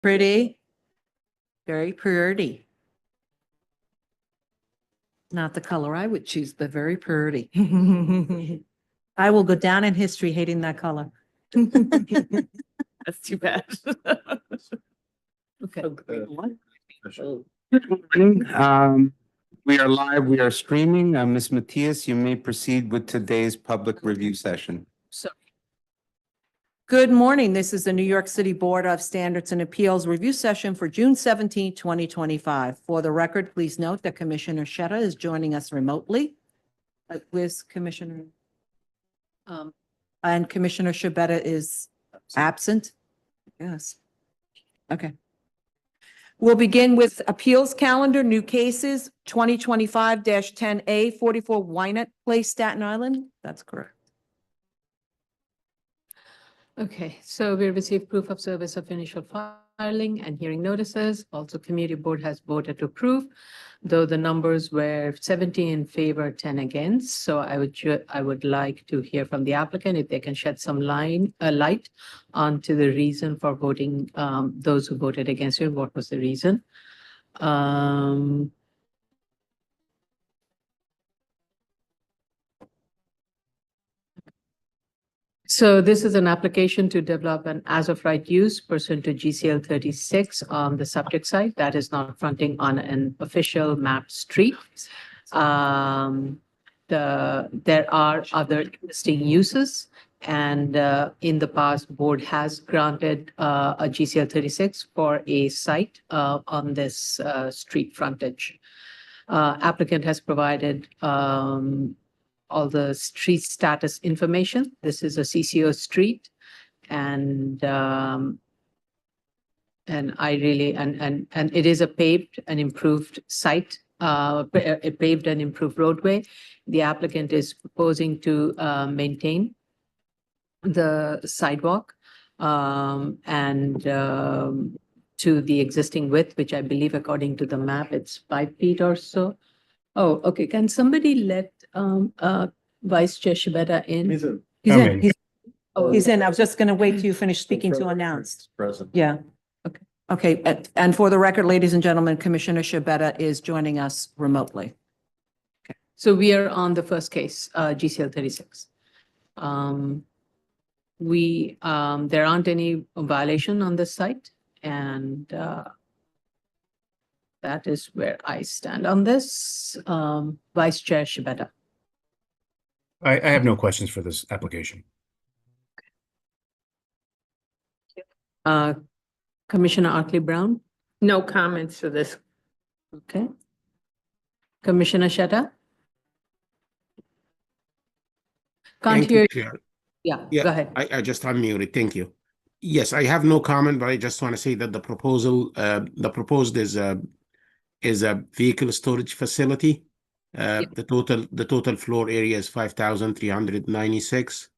Pretty. Very pretty. Not the color I would choose, but very pretty. I will go down in history hating that color. That's too bad. Okay. Good morning. We are live, we are streaming. Ms. Matias, you may proceed with today's public review session. Good morning. This is the New York City Board of Standards and Appeals review session for June 17, 2025. For the record, please note that Commissioner Sheta is joining us remotely. With Commissioner and Commissioner Shabeta is absent. Yes. Okay. We'll begin with appeals calendar, new cases, 2025-10A, 44 Wynant Place, Staten Island. That's correct. Okay, so we received proof of service of initial filing and hearing notices. Also, community board has voted to approve, though the numbers were 17 in favor, 10 against. So I would like to hear from the applicant if they can shed some light onto the reason for voting, those who voted against it. What was the reason? So this is an application to develop an as-of-right use pursuant to GCL 36 on the subject site that is not fronting on an official mapped street. There are other existing uses, and in the past, board has granted a GCL 36 for a site on this street frontage. Applicant has provided all the street status information. This is a CCO street, and it is a paved and improved site, a paved and improved roadway. The applicant is proposing to maintain the sidewalk and to the existing width, which I believe according to the map, it's 5 feet or so. Oh, okay. Can somebody let Vice Chair Shabeta in? He's in. He's in. I was just going to wait till you finish speaking to announce. Present. Yeah. Okay. Okay. And for the record, ladies and gentlemen, Commissioner Shabeta is joining us remotely. So we are on the first case, GCL 36. There aren't any violation on this site, and that is where I stand on this. Vice Chair Shabeta. I have no questions for this application. Commissioner Artley Brown. No comments for this. Okay. Commissioner Sheta. Can't Thank you, hear. Chair. Yeah, Yeah, go ahead. I just unmuted. Thank you. Yes, I have no comment, but I just want to say that the proposed is a vehicle storage facility. The total floor area is 5,396.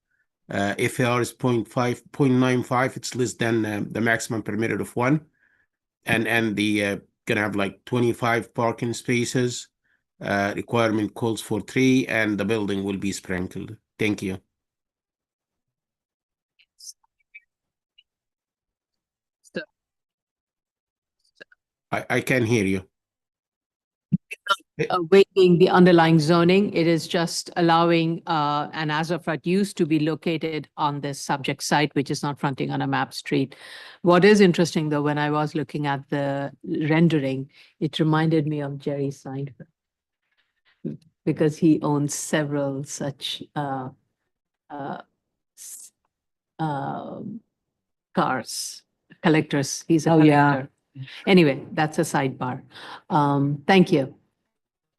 FAR is 0.95. It's less than the maximum permitted of 1. And the gonna have like 25 parking spaces. Requirement calls for 3, and the building will be sprinkled. Thank you. I can hear you. Awaiting the underlying zoning, it is just allowing an as-of-right use to be located on this subject site, which is not fronting on a map street. What is interesting, though, when I was looking at the rendering, it reminded me of Jerry Seinfeld, because he owns several such cars, collectors. He's a Oh, yeah. collector. Anyway, that's a sidebar. Thank you.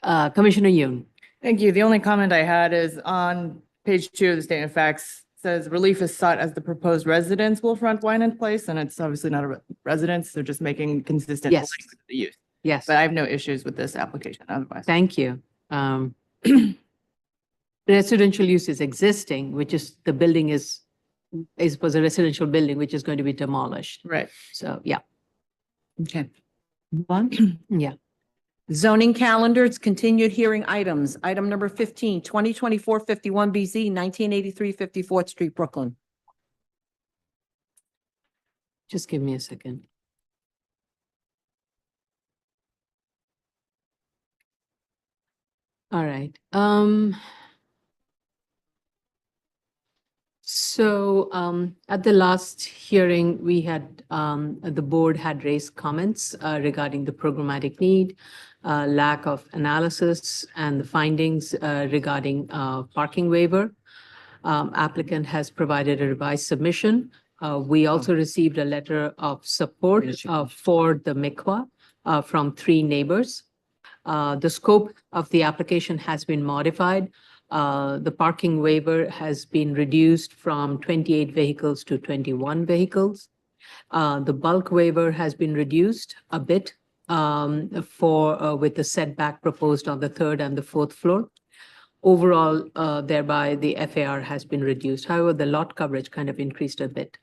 Commissioner Yoon. Thank you. The only comment I had is on page 2 of the statement of facts, says relief is sought as the proposed residence will front Wynant Place, and it's obviously not a residence. They're just making consistent Yes. with the use. Yes, But I have no issues with this application otherwise. thank you. Residential use is existing, which is the building was a residential building, which is going to be demolished. Right. So, yeah, Okay. Move on. yeah. Zoning calendars, continued hearing items. Item number 15, 2024-51BZ, 1983 54th Street, Brooklyn. Just give me a second. All right. At the last hearing, we had, the board had raised comments regarding the programmatic need, lack of analysis, and the findings regarding parking waiver. Applicant has provided a revised submission. We also received a letter of support for the MICWA from 3 neighbors. The scope of the application has been modified. The parking waiver has been reduced from 28 vehicles to 21 vehicles. The bulk waiver has been reduced a bit with the setback proposed on the 3rd and the 4th floor. Overall, thereby the FAR has been reduced. However, the lot coverage kind of increased a bit.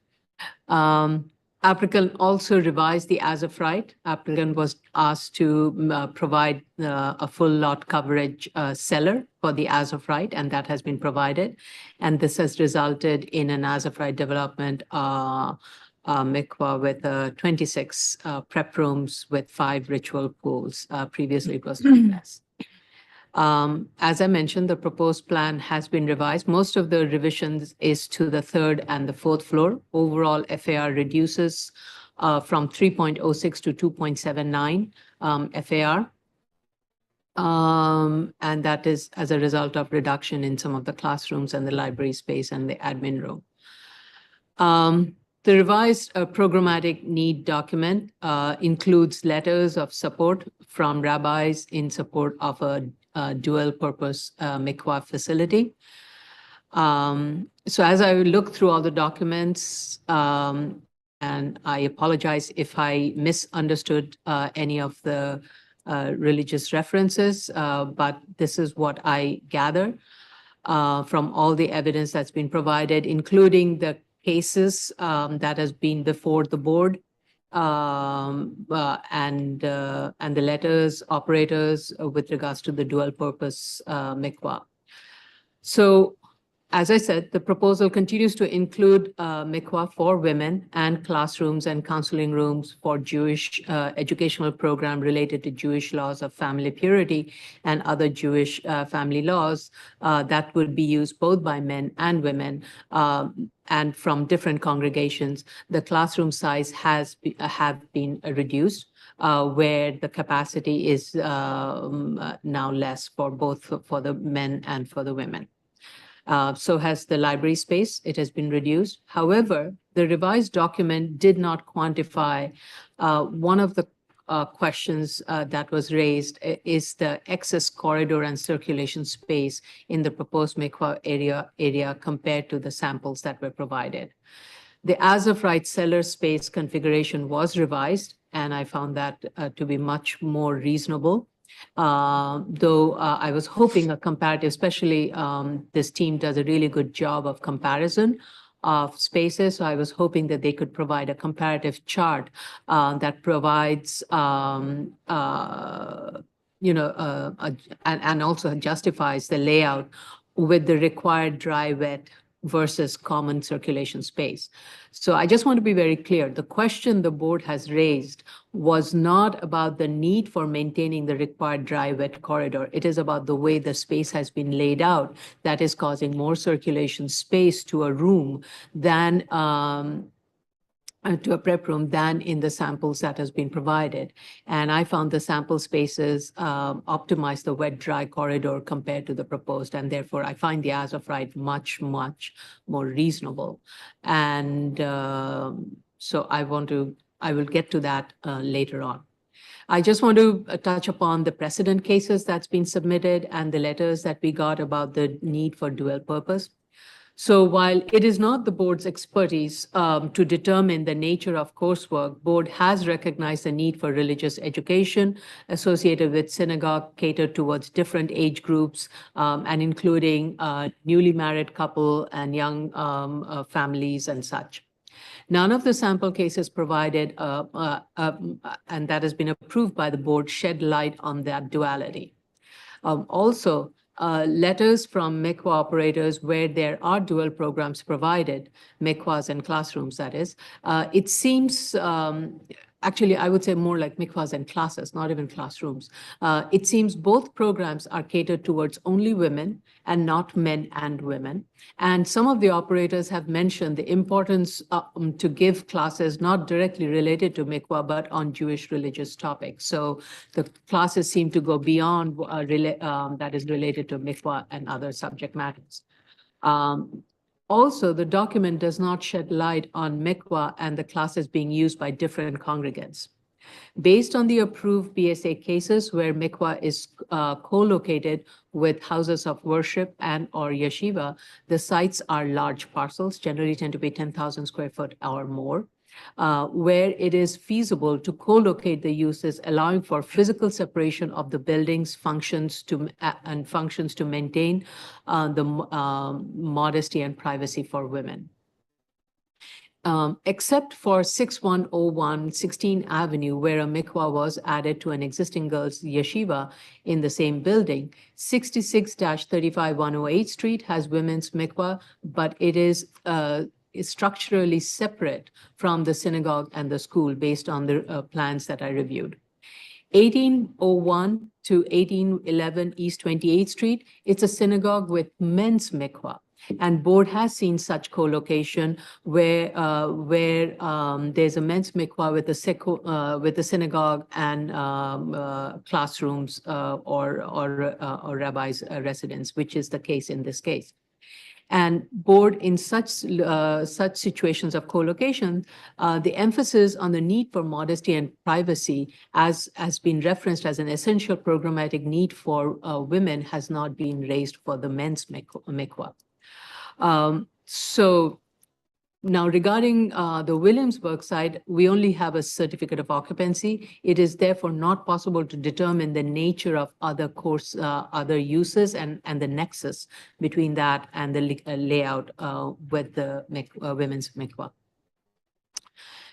Applicant also revised the as of right. Applicant was asked to provide a full lot coverage seller for the as of right, and that has been provided. And this has resulted in an as of right development MICWA with 26 prep rooms with 5 ritual pools. Previously, it was 10 less. As I mentioned, the proposed plan has been revised. Most of the revisions is to the 3rd and the 4th floor. Overall, FAR reduces from 3.06 to 2.79 FAR. And that is as a result of reduction in some of the classrooms and the library space and the admin room. The revised programmatic need document includes letters of support from rabbis in support of a dual purpose MICWA facility. So as I look through all the documents, and I apologize if I misunderstood any of the religious references, but this is what I gather from all the evidence that's been provided, including the cases that has been before the board, and the letters, operators with regards to the dual purpose MICWA. So as I said, the proposal continues to include MICWA for women and classrooms and counseling rooms for Jewish educational program related to Jewish laws of family purity and other Jewish family laws that would be used both by men and women. And from different congregations, the classroom size have been reduced, where the capacity is now less for both for the men and for the women. So has the library space. It has been reduced. However, the revised document did not quantify one of the questions that was raised is the excess corridor and circulation space in the proposed MICWA area compared to the samples that were provided. The as of right seller space configuration was revised, and I found that to be much more reasonable. Though I was hoping a comparative, especially this team does a really good job of comparison of spaces. So I was hoping that they could provide a comparative chart that provides, and also justifies the layout with the required dry wet versus common circulation space. So I just want to be very clear. The question the board has raised was not about the need for maintaining the required dry wet corridor. It is about the way the space has been laid out that is causing more circulation space to a room than to a prep room than in the samples that has been provided. And I found the sample spaces optimize the wet-dry corridor compared to the proposed, and therefore I find the as of right much, much more reasonable. And so I will get to that later on. I just want to touch upon the precedent cases that's been submitted and the letters that we got about the need for dual purpose. So while it is not the board's expertise to determine the nature of coursework, board has recognized the need for religious education associated with synagogue catered towards different age groups and including newly married couple and young families and such. None of the sample cases provided and that has been approved by the board shed light on that duality. Also, letters from MICWA operators where there are dual programs provided, MICWAs and classrooms, that is, it seems actually, I would say more like mikvahs and classes, not even classrooms. It seems both programs are catered towards only women and not men and women. And some of the operators have mentioned the importance to give classes not directly related to mikvah, but on Jewish religious topics. So the classes seem to go beyond that is related to mikvah and other subject matters. Also, the document does not shed light on mikvah and the classes being used by different congregants. Based on the approved BSA cases where mikvah is co-located with houses of worship and or yeshiva, the sites are large parcels, generally tend to be 10,000 square foot or more, where it is feasible to co-locate the uses, allowing for physical separation of the buildings, functions to maintain the modesty and privacy for women. Except for 6101 16th Avenue, where a mikvah was added to an existing girls' yeshiva in the same building, 66-35 108 Street has women's mikvah, but it is structurally separate from the synagogue and the school based on the plans that I reviewed. 1801 to 1811 East 28th Street, it's a synagogue with men's mikvah. And board has seen such co-location where there's a men's mikvah with the synagogue and classrooms or rabbis' residence, which is the case in this case. And board in such situations of co-location, the emphasis on the need for modesty and privacy, as has been referenced as an essential programmatic need for women, has not been raised for the men's mikvah. So now regarding the Williamsburg side, we only have a certificate of occupancy. It is therefore not possible to determine the nature of other uses and the nexus between that and the layout with the women's mikvah.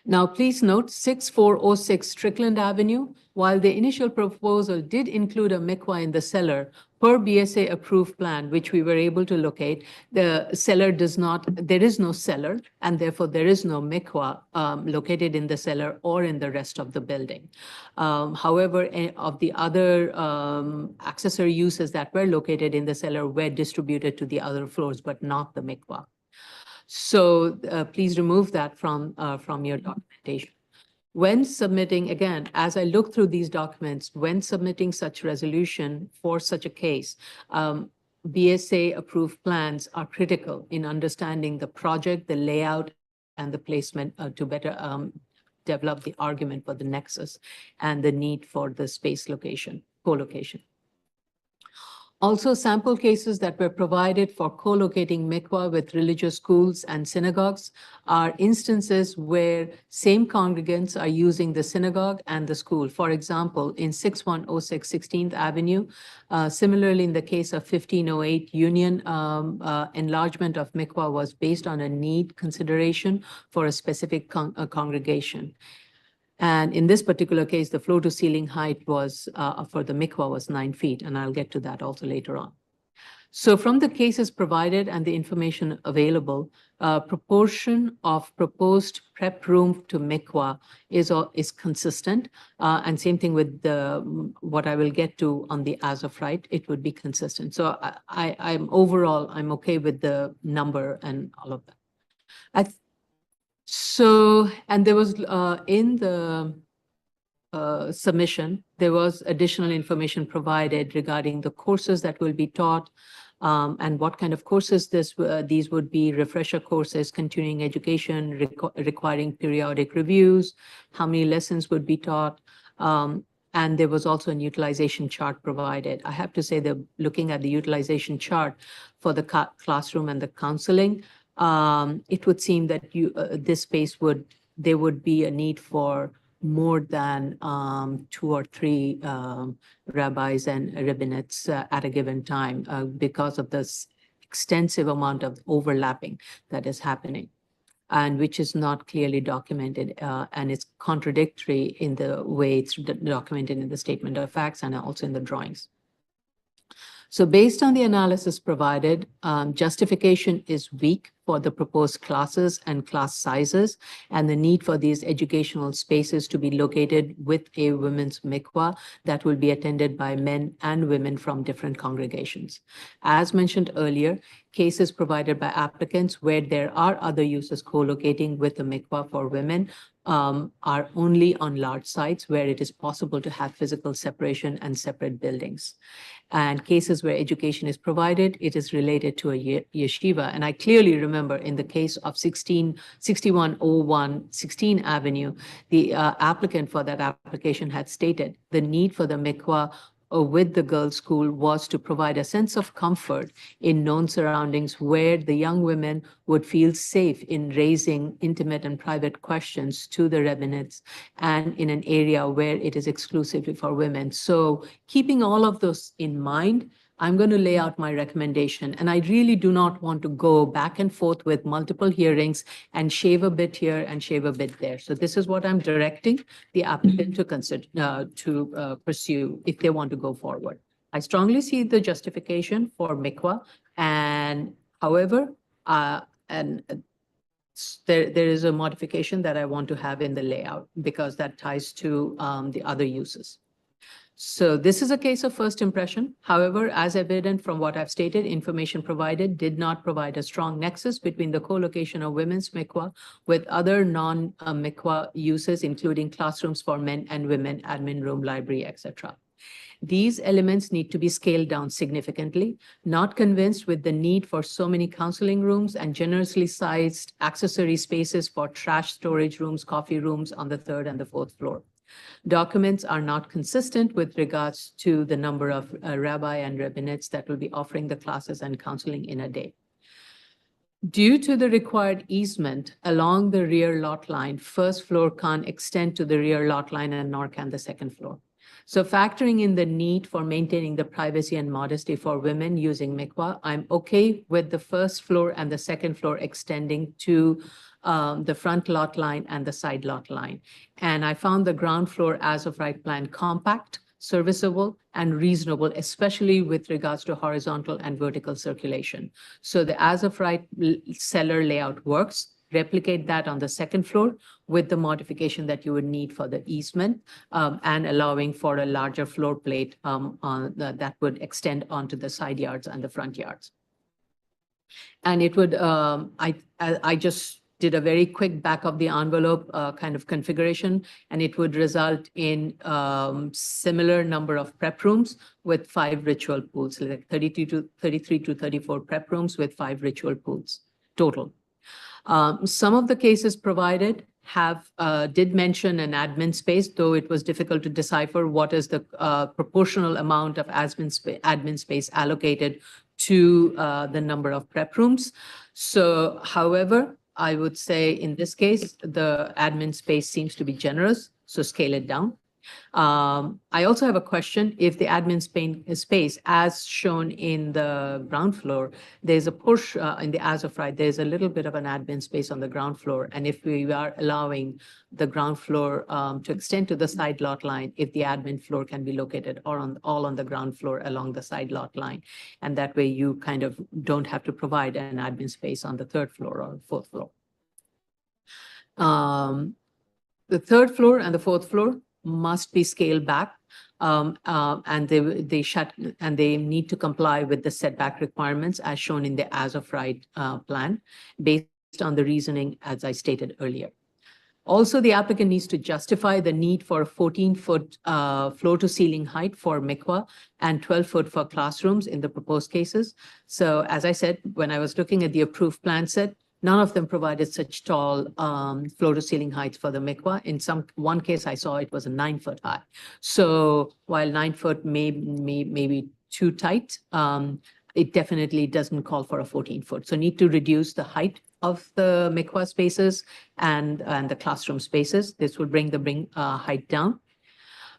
Now, please note 6406 Strickland Avenue. While the initial proposal did include a mikvah in the cellar, per BSA approved plan, which we were able to locate, the cellar there is no cellar, and therefore there is no mikvah located in the cellar or in the rest of the building. However, of the other accessory uses that were located in the cellar were distributed to the other floors, but not the mikvah. So please remove that from your documentation. When submitting, again, as I look through these documents, when submitting such resolution for such a case, BSA approved plans are critical in understanding the project, the layout, and the placement to better develop the argument for the nexus and the need for the space location, co-location. Also, sample cases that were provided for co-locating mikvah with religious schools and synagogues are instances where same congregants are using the synagogue and the school. For example, in 6106 16th Avenue, similarly in the case of 1508 Union, enlargement of mikvah was based on a need consideration for a specific congregation. And in this particular case, the floor to ceiling height was for the mikvah was 9 feet, and I'll get to that also later on. So from the cases provided and the information available, proportion of proposed prep room to mikvah is consistent, and same thing with what I will get to on the as of right, it would be consistent. So I'm overall, I'm okay with the number and all of that. So, and there was in the submission, there was additional information provided regarding the courses that will be taught and what kind of courses these would be: refresher courses, continuing education, requiring periodic reviews, how many lessons would be taught. And there was also an utilization chart provided. I have to say that looking at the utilization chart for the classroom and the counseling, it would seem that this space there would be a need for more than 2 or 3 rabbis and rabbinettes at a given time because of this extensive amount of overlapping that is happening, and which is not clearly documented, and it's contradictory in the way it's documented in the statement of facts and also in the drawings. So based on the analysis provided, justification is weak for the proposed classes and class sizes and the need for these educational spaces to be located with a women's mikvah that will be attended by men and women from different congregations. As mentioned earlier, cases provided by applicants where there are other uses co-locating with a mikvah for women are only on large sites where it is possible to have physical separation and separate buildings. And cases where education is provided, it is related to a yeshiva. And I clearly remember in the case of 6101 16 Avenue, the applicant for that application had stated the need for the mikvah with the girls' school was to provide a sense of comfort in known surroundings where the young women would feel safe in raising intimate and private questions to the rabbinites and in an area where it is exclusively for women. So keeping all of those in mind, I'm going to lay out my recommendation, and I really do not want to go back and forth with multiple hearings and shave a bit here and shave a bit there. So this is what I'm directing the applicant to consider, pursue if they want to go forward. I strongly see the justification for mikvah, and however, there is a modification that I want to have in the layout because that ties to the other uses. So this is a case of first impression. However, as evident from what I've stated, information provided did not provide a strong nexus between the co-location of women's mikvah with other non-mikvah uses, including classrooms for men and women, admin room, library, etc. These elements need to be scaled down significantly. Not convinced with the need for so many counseling rooms and generously sized accessory spaces for trash storage rooms, coffee rooms on the 3rd and the 4th floor. Documents are not consistent with regards to the number of rabbi and rabbinates that will be offering the classes and counseling in a day. Due to the required easement along the rear lot line, first floor can't extend to the rear lot line and nor can the 2nd floor. So factoring in the need for maintaining the privacy and modesty for women using mikvah, I'm okay with the 1st floor and the 2nd floor extending to the front lot line and the side lot line. And I found the ground floor as of right plan compact, serviceable, and reasonable, especially with regards to horizontal and vertical circulation. So the as of right cellar layout works. Replicate that on the 2nd floor with the modification that you would need for the easement and allowing for a larger floor plate that would extend onto the side yards and the front yards. And it would, I just did a very quick back of the envelope kind of configuration, and it would result in similar number of prep rooms with 5 ritual pools, like 33 to 34 prep rooms with 5 ritual pools total. Some of the cases provided did mention an admin space, though it was difficult to decipher what is the proportional amount of admin space allocated to the number of prep rooms. So, however, I would say in this case, the admin space seems to be generous, so scale it down. I also have a question. If the admin space, as shown in the ground floor, there's a push in the as of right, there's a little bit of an admin space on the ground floor. And if we are allowing the ground floor to extend to the side lot line, if the admin floor can be located all on the ground floor along the side lot line. And that way you kind of don't have to provide an admin space on the 3rd floor or 4th floor. The 3rd floor and the 4th floor must be scaled back, and they need to comply with the setback requirements as shown in the as of right plan, based on the reasoning as I stated earlier. Also, the applicant needs to justify the need for a 14-foot floor to ceiling height for mikvah and 12-foot for classrooms in the proposed cases. So as I said, when I was looking at the approved plan set, none of them provided such tall floor to ceiling heights for the mikvah. In one case I saw it was a 9-foot high. So while 9 foot may be too tight, it definitely doesn't call for a 14-foot. So need to reduce the height of the mikvah spaces and the classroom spaces. This would bring the height down.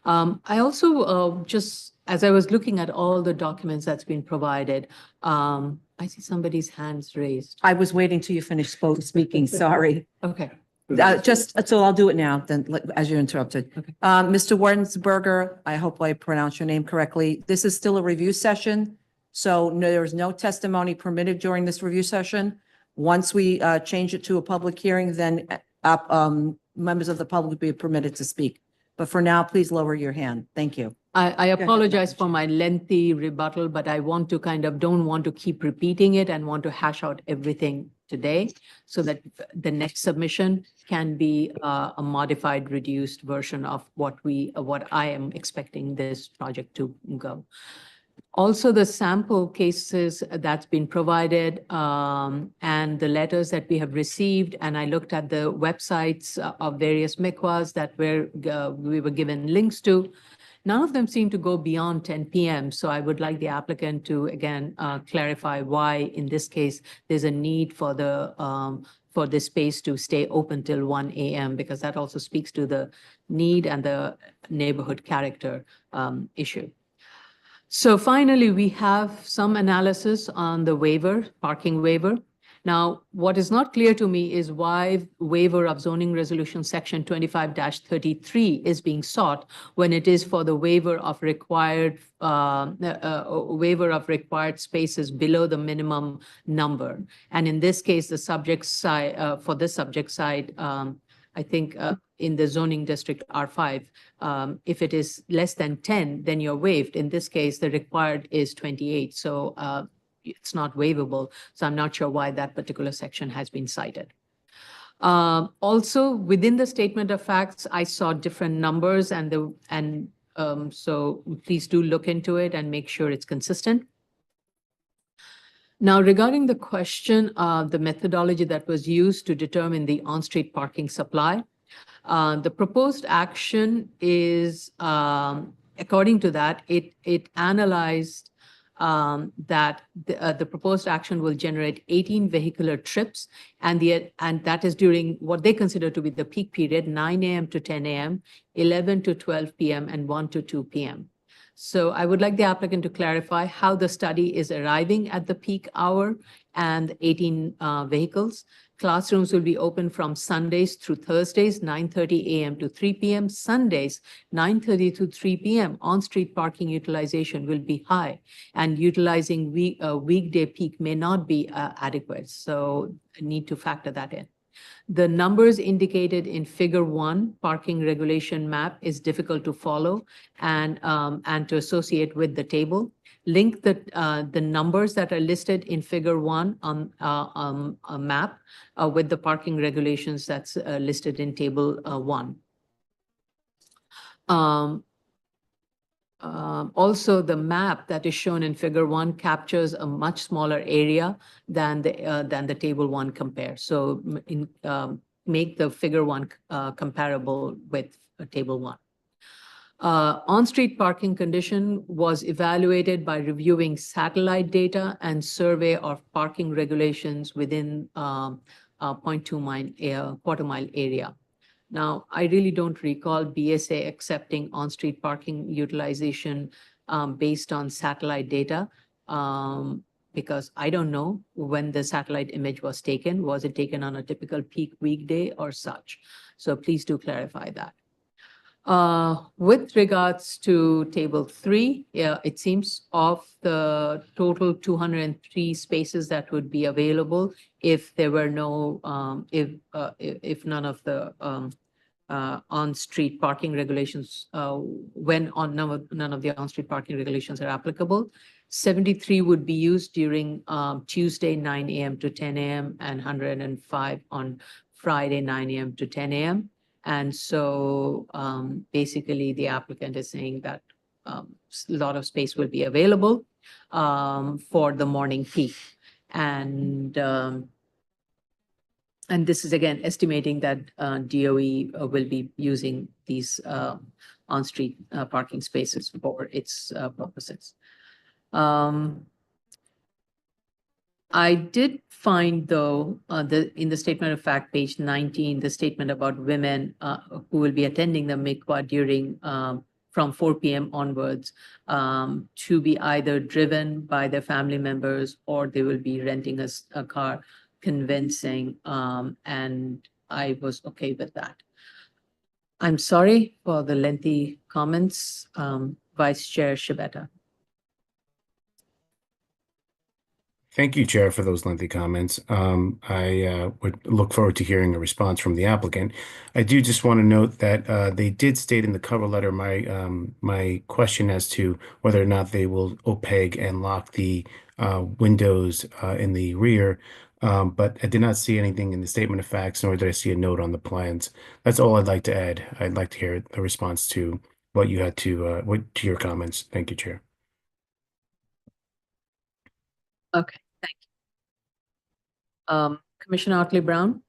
I also just, as I was looking at all the documents that's been provided, I see somebody's hands raised. I was waiting till you finished speaking, sorry. Okay. So I'll do it now, then, as you interrupted. Okay. Mr. Wartensberger, I hope I pronounced your name correctly. This is still a review session. So no, there is no testimony permitted during this review session. Once we change it to a public hearing, then members of the public will be permitted to speak. But for now, please lower your hand. Thank you. I ahead, apologize Madam for Chair. my lengthy rebuttal, but I want to don't want to keep repeating it and want to hash out everything today so that the next submission can be a modified, reduced version of what I am expecting this project to go. Also, the sample cases that's been provided and the letters that we have received, and I looked at the websites of various MICWAs that we were given links to. None of them seem to go beyond 10 p.m. So I would like the applicant to, again, clarify why, in this case, there's a need for this space to stay open till 1 a.m. because that also speaks to the need and the neighborhood character issue. So finally, we have some analysis on the waiver, parking waiver. Now, what is not clear to me is why waiver of zoning resolution section 25-33 is being sought when it is for the waiver of required spaces below the minimum number. And in this case, the subject side for this subject side, I think in the zoning district R5, if it is less than 10, then you're waived. In this case, the required is 28. So it's not waivable. So I'm not sure why that particular section has been cited. Also, within the statement of facts, I saw different numbers so please do look into it and make sure it's consistent. Now, regarding the question of the methodology that was used to determine the on-street parking supply, the proposed action is, according to that, it analyzed that the proposed action will generate 18 vehicular trips, and that is during what they consider to be the peak period, 9 a.m. to 10 a.m., 11 to 12 p.m., and 1 to 2 p.m. So I would like the applicant to clarify how the study is arriving at the peak hour and 18 vehicles. Classrooms will be open from Sundays through Thursdays, 9:30 a.m. to 3 p.m. Sundays, 9:30 to 3 p.m. On-street parking utilization will be high, and utilizing weekday peak may not be adequate. So I need to factor that in. The numbers indicated in Figure 1 parking regulation map is difficult to follow and to associate with the table. Link the numbers that are listed in Figure 1 on a map with the parking regulations that's listed in Table 1. Also, the map that is shown in Figure 1 captures a much smaller area than the Table 1 compare. So make the Figure 1 comparable with Table 1. On-street parking condition was evaluated by reviewing satellite data and survey of parking regulations within 0.2 quarter mile area. Now, I really don't recall BSA accepting on-street parking utilization based on satellite data because I don't know when the satellite image was taken. Was it taken on a typical peak weekday or such? So please do clarify that. With regards to Table 3, it seems of the total 203 spaces that would be available if there were no, if none of the on-street parking regulations, none of the on-street parking regulations are applicable. 73 would be used during Tuesday, 9 a.m. to 10 a.m. and 105 on Friday, 9 a.m. to 10 a.m. And so basically the applicant is saying that a lot of space will be available for the morning peak. And this is again estimating that DOE will be using these on-street parking spaces for its purposes. I did find, though, in the statement of fact, page 19, the statement about women who will be attending the MICWA during from 4 p.m. onwards to be either driven by their family members or they will be renting a car, convincing, and I was okay with that. I'm sorry for the lengthy comments, Vice Chair Shibeta. Thank you, Chair, for those lengthy comments. I would look forward to hearing a response from the applicant. I do just want to note that they did state in the cover letter my question as to whether or not they will opaque and lock the windows in the rear. But I did not see anything in the statement of facts, nor did I see a note on the plans. That's all I'd like to add. I'd like to hear a response to what you had to your comments. Thank you, Chair. Okay, thank you. Commissioner Otley Brown?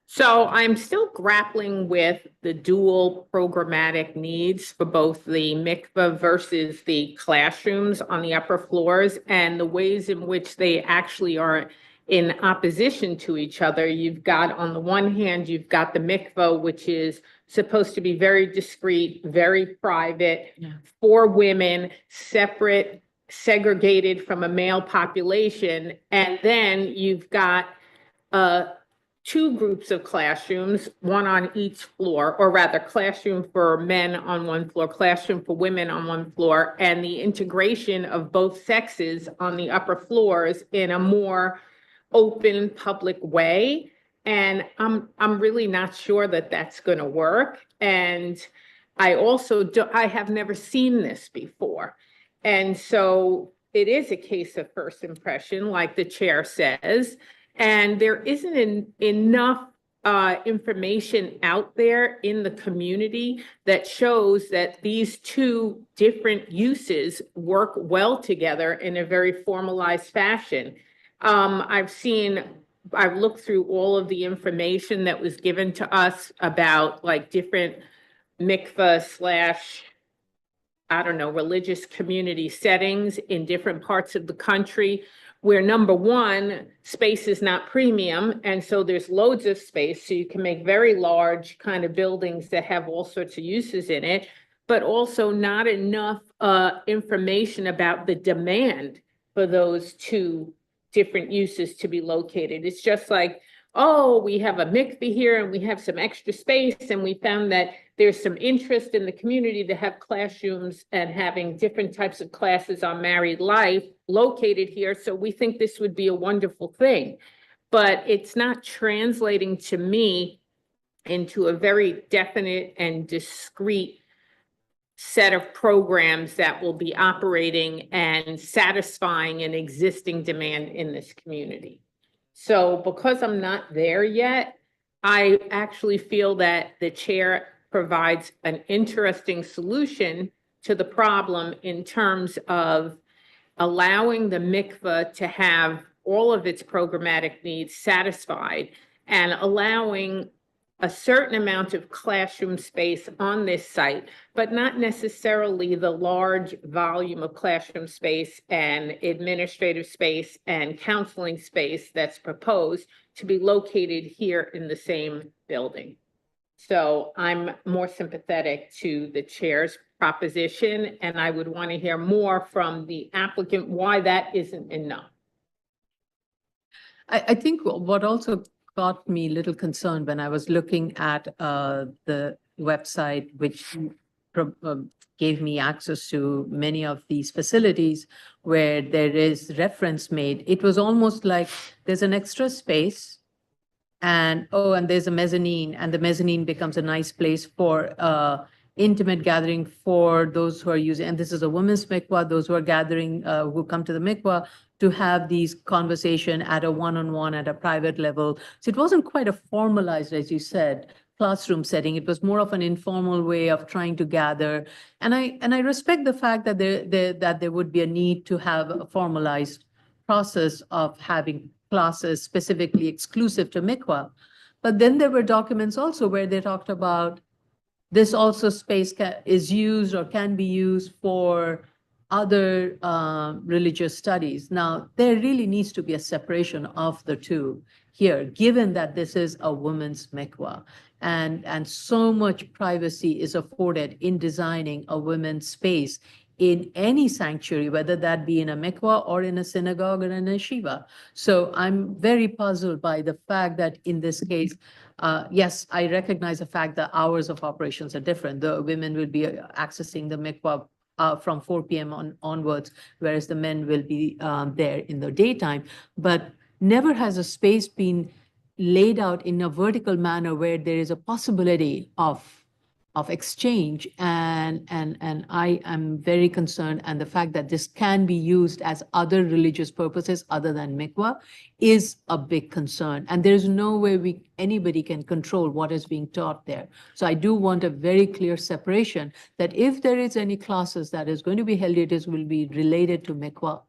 So I'm still grappling with the dual programmatic needs for both the mikveh versus the classrooms on the upper floors and the ways in which they actually are in opposition to each other. You've got, on the one hand, you've got the mikveh, which is supposed to be very discreet, very private, for women, separate, segregated from a male population. And then you've got two groups of classrooms, one on each floor, or rather classroom for men on one floor, classroom for women on one floor, and the integration of both sexes on the upper floors in a more open public way. And I'm really not sure that that's going to work. And I also I have never seen this before. And so it is a case of first impression, like the chair says, and there isn't enough information out there in the community that shows that these two different uses work well together in a very formalized fashion. I've looked through all of the information that was given to us about like different mikveh / I don't know, religious community settings in different parts of the country, where number one, space is not premium. And so there's loads of space. So you can make very large kind of buildings that have all sorts of uses in it, but also not enough information about the demand for those two different uses to be located. It's just like, oh, we have a mikveh here and we have some extra space, and we found that there's some interest in the community to have classrooms and having different types of classes on married life located here. So we think this would be a wonderful thing, but it's not translating to me into a very definite and discrete set of programs that will be operating and satisfying an existing demand in this community. So because I'm not there yet, I actually feel that the chair provides an interesting solution to the problem in terms of allowing the mikveh to have all of its programmatic needs satisfied and allowing a certain amount of classroom space on this site, but not necessarily the large volume of classroom space and administrative space and counseling space that's proposed to be located here in the same building. So I'm more sympathetic to the chair's proposition, and I would want to hear more from the applicant why that isn't enough. I think what also got me a little concerned when I was looking at the website, which gave me access to many of these facilities where there is reference made. It was almost like there's an extra space and, oh, and there's a mezzanine, and the mezzanine becomes a nice place for intimate gathering for those who are using, and this is a women's mikvah, those who are gathering, who come to the mikvah to have these conversation at a one-on-one at a private level. So it wasn't quite a formalized, as you said, classroom setting. It was more of an informal way of trying to gather. And I respect the fact that there would be a need to have a formalized process of having classes specifically exclusive to mikvah. But then there were documents also where they talked about this also space is used or can be used for other religious studies. Now, there really needs to be a separation of the two here, given that this is a women's mikvah, and so much privacy is afforded in designing a women's space in any sanctuary, whether that be in a mikvah or in a synagogue or in a yeshiva. So I'm very puzzled by the fact that in this case, yes, I recognize the fact that hours of operations are different. The women will be accessing the mikvah from 4 p.m. onwards, whereas the men will be there in the daytime. But never has a space been laid out in a vertical manner where there is a possibility of exchange, and I am very concerned. And the fact that this can be used as other religious purposes other than mikvah is a big concern. And there's no way anybody can control what is being taught there. So I do want a very clear separation that if there is any classes that is going to be held, will be related to mikvah,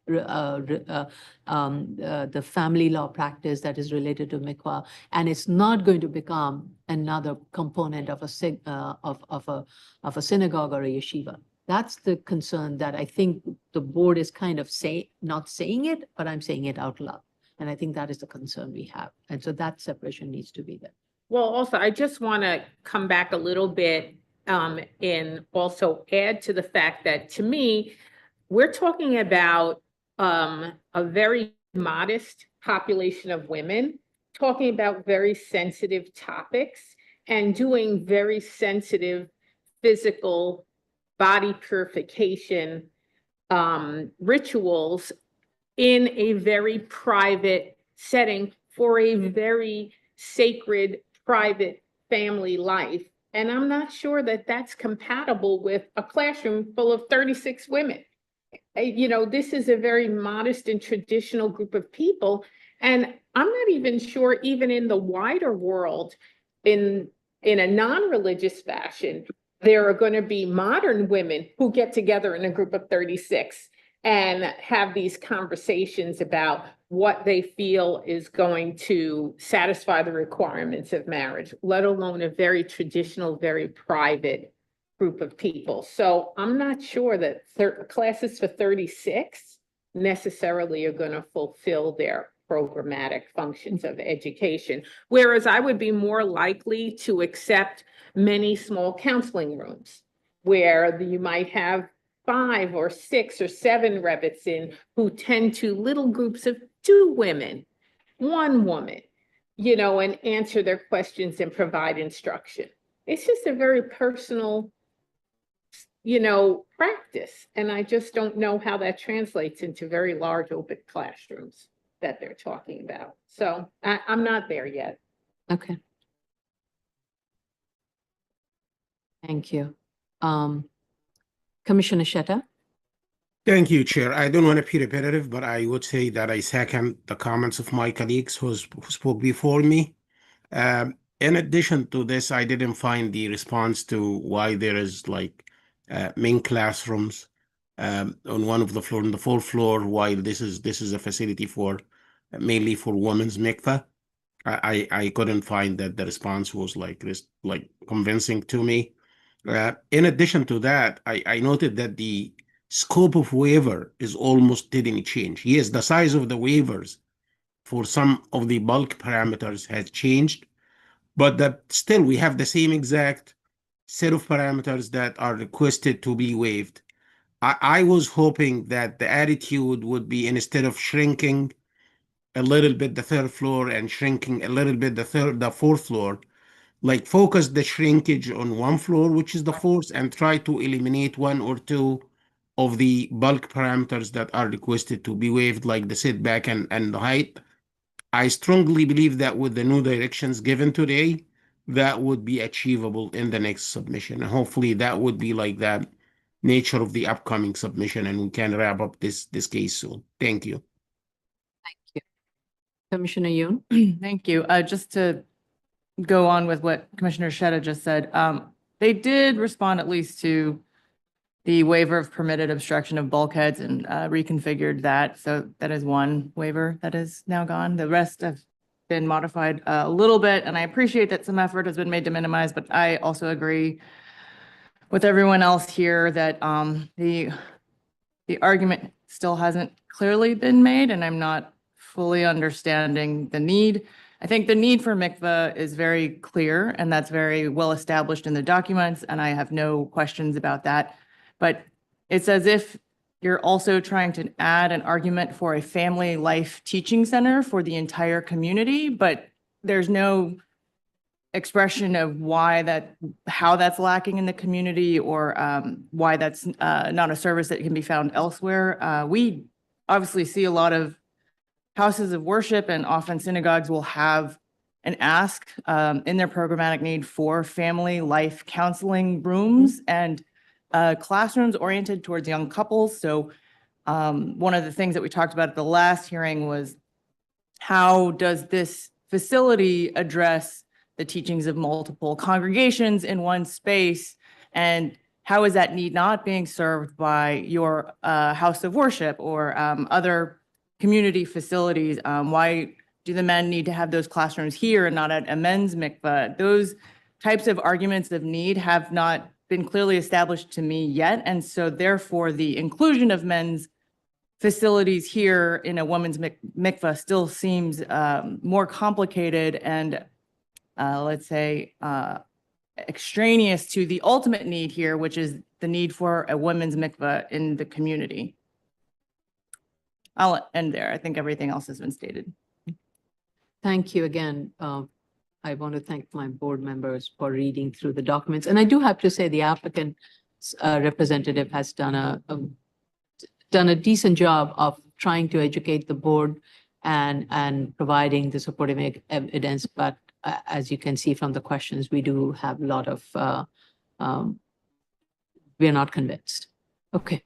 the family law practice that is related to mikvah, and it's not going to become another component of a synagogue or a yeshiva. That's the concern that I think the board is kind of not saying it, but I'm saying it out loud. And I think that is the concern we have. And so that separation needs to be there. Well, also, I just want to come back a little bit and also add to the fact that, to me, we're talking about a very modest population of women, talking about very sensitive topics and doing very sensitive physical body purification rituals in a very private setting for a very sacred, private family life. And I'm not sure that that's compatible with a classroom full of 36 women. You know, this is a very modest and traditional group of people. And I'm not even sure, even in the wider world, in a non-religious fashion, there are going to be modern women who get together in a group of 36 and have these conversations about what they feel is going to satisfy the requirements of marriage, let alone a very traditional, very private group of people. So I'm not sure that classes for 36 necessarily are going to fulfill their programmatic functions of education. Whereas I would be more likely to accept many small counseling rooms where you might have 5 or 6 or 7 Rebbitzin who tend to little groups of 2 women, 1 woman, you know, and answer their questions and provide instruction. It's just a very personal, you know, practice. And I just don't know how that translates into very large open classrooms that they're talking about. So I'm not there yet. Okay. Thank you. Commissioner Shetta? Thank you, Chair. I don't want to be repetitive, but I would say that I second the comments of my colleagues who spoke before me. In addition to this, I didn't find the response to why there is like main classrooms on one of the floor, on the 4th floor, while this is a facility for mainly for women's mikvah. I couldn't find that the response was like this, like convincing to me. In addition to that, I noted that the scope of waiver is almost didn't change. Yes, the size of the waivers for some of the bulk parameters has changed, but that still we have the same exact set of parameters that are requested to be waived. I was hoping that the attitude would be, instead of shrinking a little bit the 3rd floor and shrinking a little bit the 4th floor, like focus the shrinkage on 1 floor, which is the 4th, and try to eliminate 1 or 2 of the bulk parameters that are requested to be waived, like the setback and the height. I strongly believe that with the new directions given today, that would be achievable in the next submission. And hopefully that would be like that nature of the upcoming submission, and we can wrap up this case soon. Thank you. Thank you. Commissioner Yoon? Thank you. Just to go on with what Commissioner Shetta just said, they did respond at least to the waiver of permitted obstruction of bulkheads and reconfigured that. So that is one waiver that is now gone. The rest have been modified a little bit, and I appreciate that some effort has been made to minimize, but I also agree with everyone else here that the argument still hasn't clearly been made, and I'm not fully understanding the need. I think the need for mikveh is very clear, and that's very well established in the documents, and I have no questions about that. But it's as if you're also trying to add an argument for a family life teaching center for the entire community, but there's no expression of how that's lacking in the community, or why that's not a service that can be found elsewhere. We obviously see a lot of houses of worship, and often synagogues will have an ask in their programmatic need for family life counseling rooms and classrooms oriented towards young couples. So one of the things that we talked about at the last hearing was, how does this facility address the teachings of multiple congregations in one space? And how is that need not being served by your house of worship or other community facilities? Why do the men need to have those classrooms here and not at a men's mikvah? Those types of arguments of need have not been clearly established to me yet. And so therefore, the inclusion of men's facilities here in a woman's mikvah still seems more complicated and, let's say, extraneous to the ultimate need here, which is the need for a women's mikvah in the community. I'll end there. I think everything else has been stated. Thank you again. I want to thank my board members for reading through the documents. And I do have to say the applicant's representative has done a decent job of trying to educate the board and providing the supporting evidence. But as you can see from the questions, we do have a lot of, we're not convinced. Okay.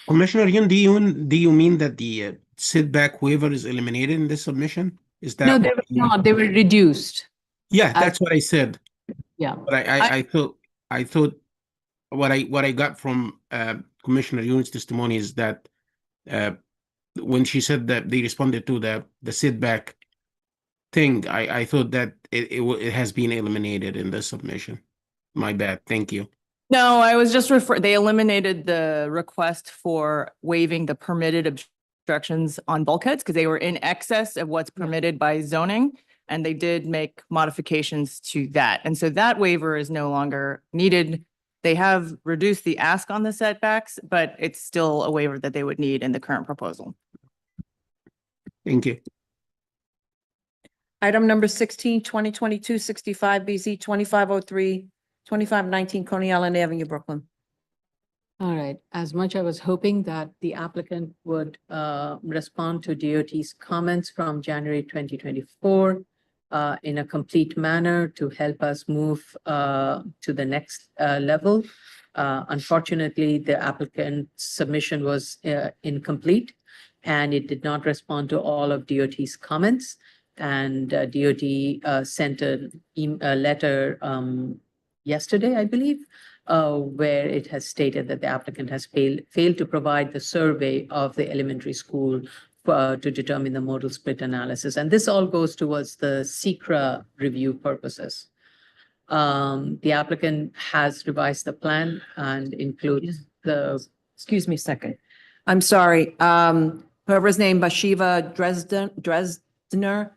Commissioner Yun, do you mean that the setback waiver is eliminated in this submission? Is that No, they were not. They were reduced. Yeah, that's what I said. Yeah. But I thought what I got from Commissioner Yun's testimony is that when she said that they responded to the setback thing, I thought that it has been eliminated in the submission. My bad. Thank you. No, I was just they eliminated the request for waiving the permitted obstructions on bulkheads because they were in excess of what's permitted by zoning. And they did make modifications to that. And so that waiver is no longer needed. They have reduced the ask on the setbacks, but it's still a waiver that they would need in the current proposal. Thank you. Item number 16, 2022-65 BZ 2503, 2519 Coney Island Avenue, Brooklyn. All right. As much I was hoping that the applicant would respond to DOT's comments from January 2024 in a complete manner to help us move to the next level. Unfortunately, the applicant's submission was incomplete and it did not respond to all of DOT's comments. And DOT sent a letter yesterday, I believe, where it has stated that the applicant has failed to provide the survey of the elementary school to determine the modal split analysis. And this all goes towards the SECRA review purposes. The applicant has revised the plan and includes the... Excuse me a second. I'm sorry. Whoever's name, Bashiva Dresdner.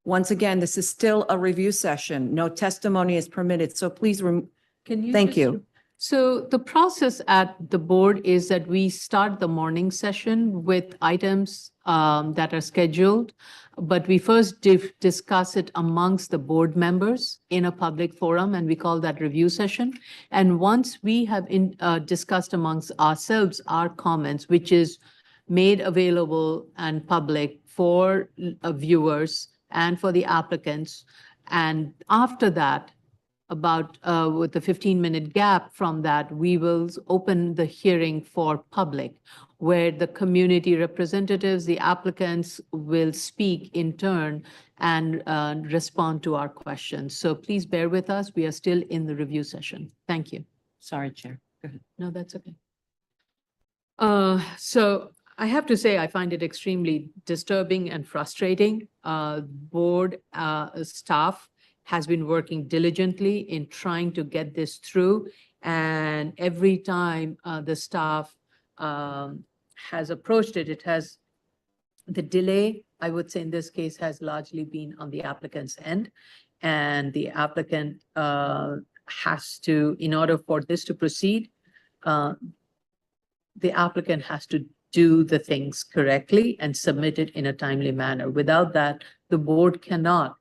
Once again, this is still a review session. No testimony is permitted. So please, thank you. So the process at the board is that we start the morning session with items that are scheduled, but we first discuss it amongst the board members in a public forum, and we call that review session. And once we have discussed amongst ourselves our comments, which is made available and public for viewers and for the applicants, and after that, about with a 15-minute gap from that, we will open the hearing for public, where the community representatives, the applicants will speak in turn and respond to our questions. So please bear with us. We are still in the review session. Thank you. Sorry, Chair. Go ahead. No, that's okay. So I have to say, I find it extremely disturbing and frustrating. Board staff has been working diligently in trying to get this through. And every time the staff has approached it, the delay, I would say in this case, has largely been on the applicant's end. And the applicant has to, in order for this to proceed, the applicant has to do the things correctly and submit it in a timely manner. Without that, the board cannot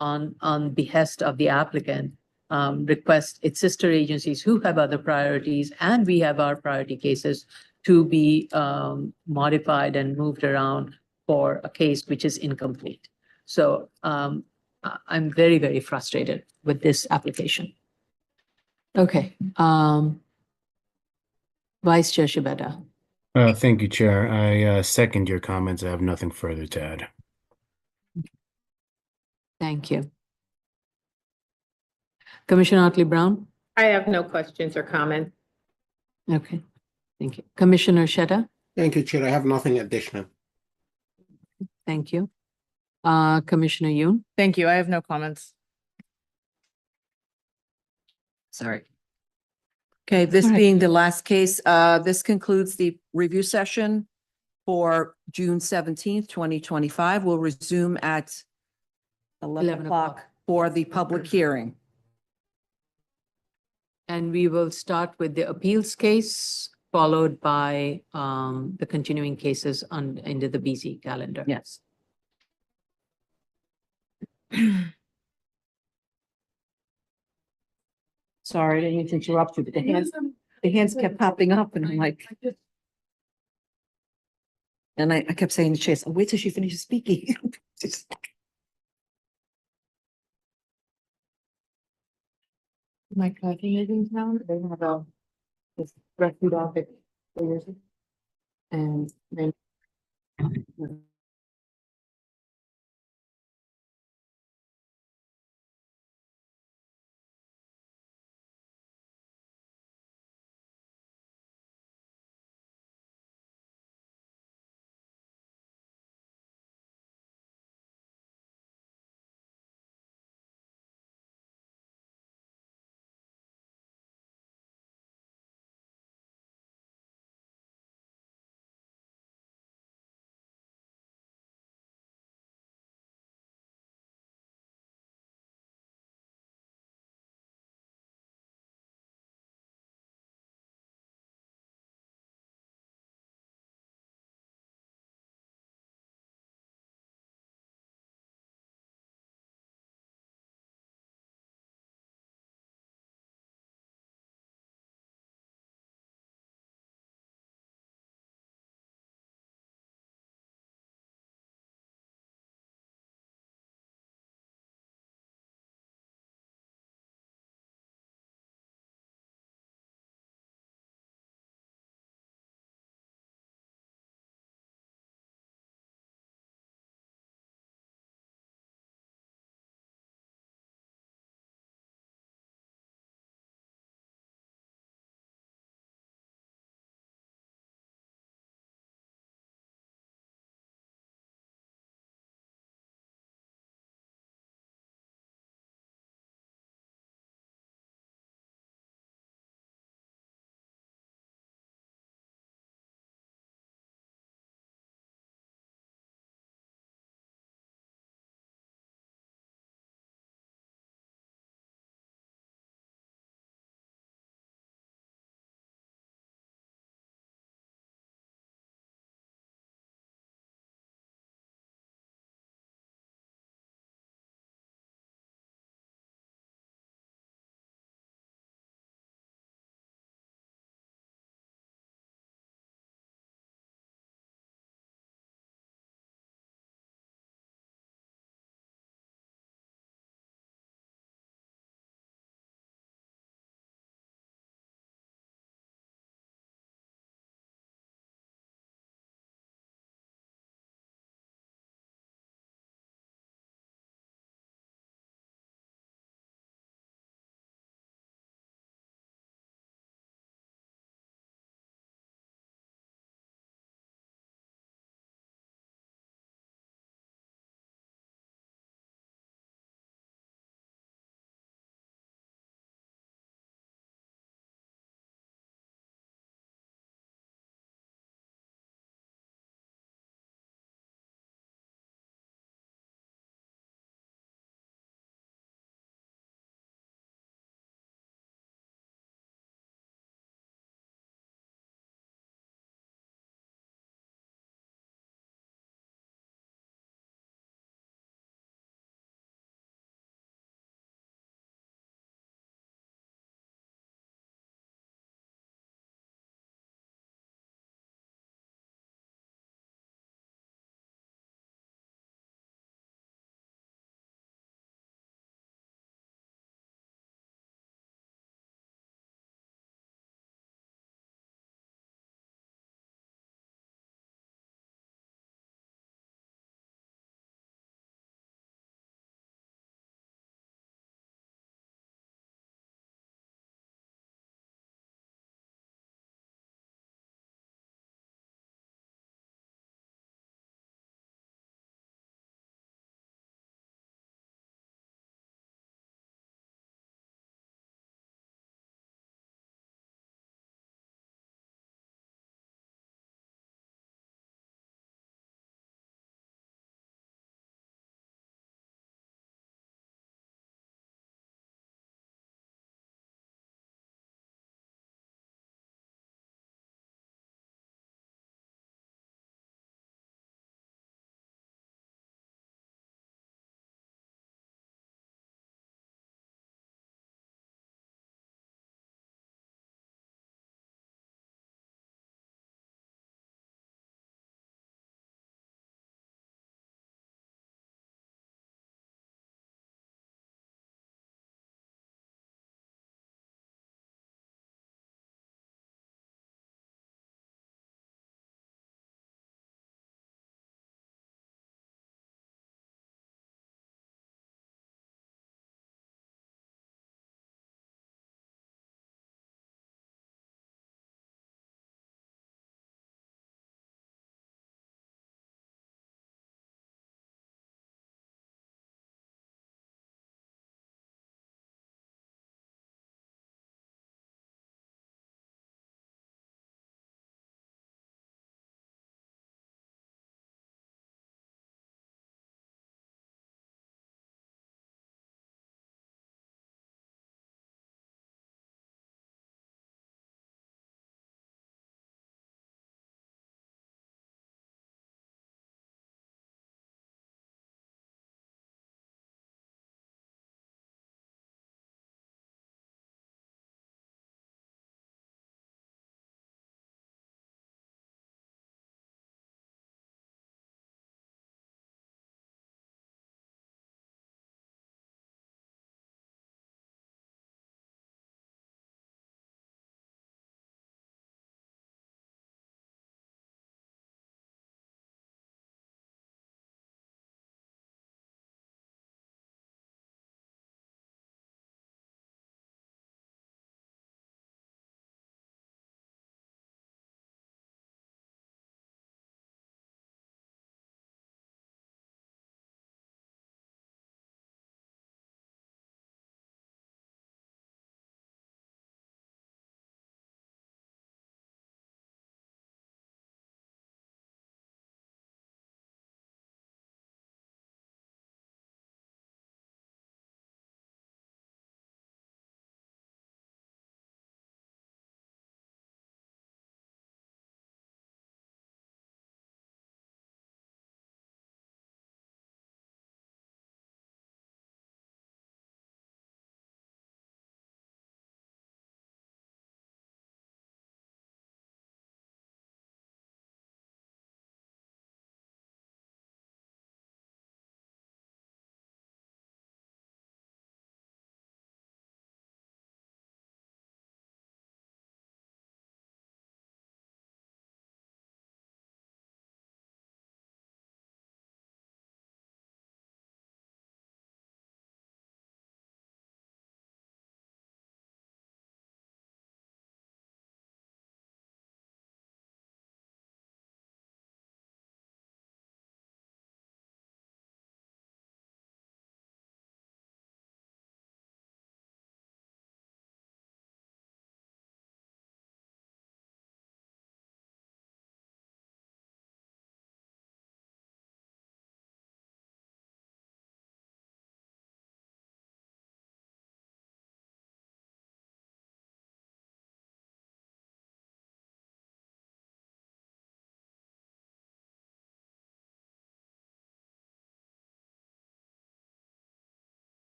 on behest of the applicant, request its sister agencies who have other priorities, and we have our priority cases to be modified and moved around for a case which is incomplete. So I'm very, very frustrated with this application. Okay, Vice Chair Shibata. Thank you, Chair. I second your comments. I have nothing further to add. Thank you. Commissioner Otley Brown? I have no questions or comments. Okay, thank you. Commissioner Sheta? Thank you, Chair. I have nothing additional. Thank you. Commissioner Yoon? Thank you. I have no comments. Sorry. Okay, this All right. being the last case, this concludes the review session for June 17th, 2025. We'll resume at 11 11 o'clock for the public hearing. And we will start with the appeals case, followed by the continuing cases into the BZ calendar. Yes. Sorry, I didn't mean to interrupt you, but the hands kept popping up and I'm like. And I kept saying to Chase, "Oh, wait till she finishes speaking." My cousin is in town. They have this rescue dog that and they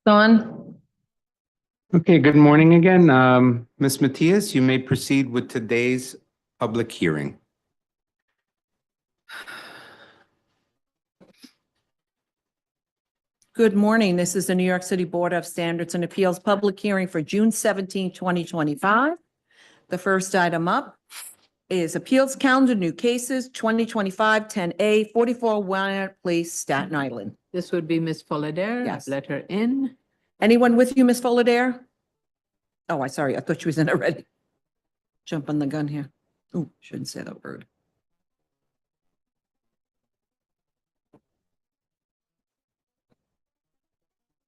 Dawn? Okay, good morning again. Ms. Matias, you may proceed with today's public hearing. Good morning. This is the New York City Board of Standards and Appeals public hearing for June 17, 2025. The first item up is Appeals Calendar, New Cases, 2025-10A, 44 Wyatt Place, Staten Island. This would be Ms. Fullader. Yes. I've let her in. Anyone with you, Ms. Fullader? Oh, I thought she was in already. Jumping the gun here. Oh, shouldn't say that word.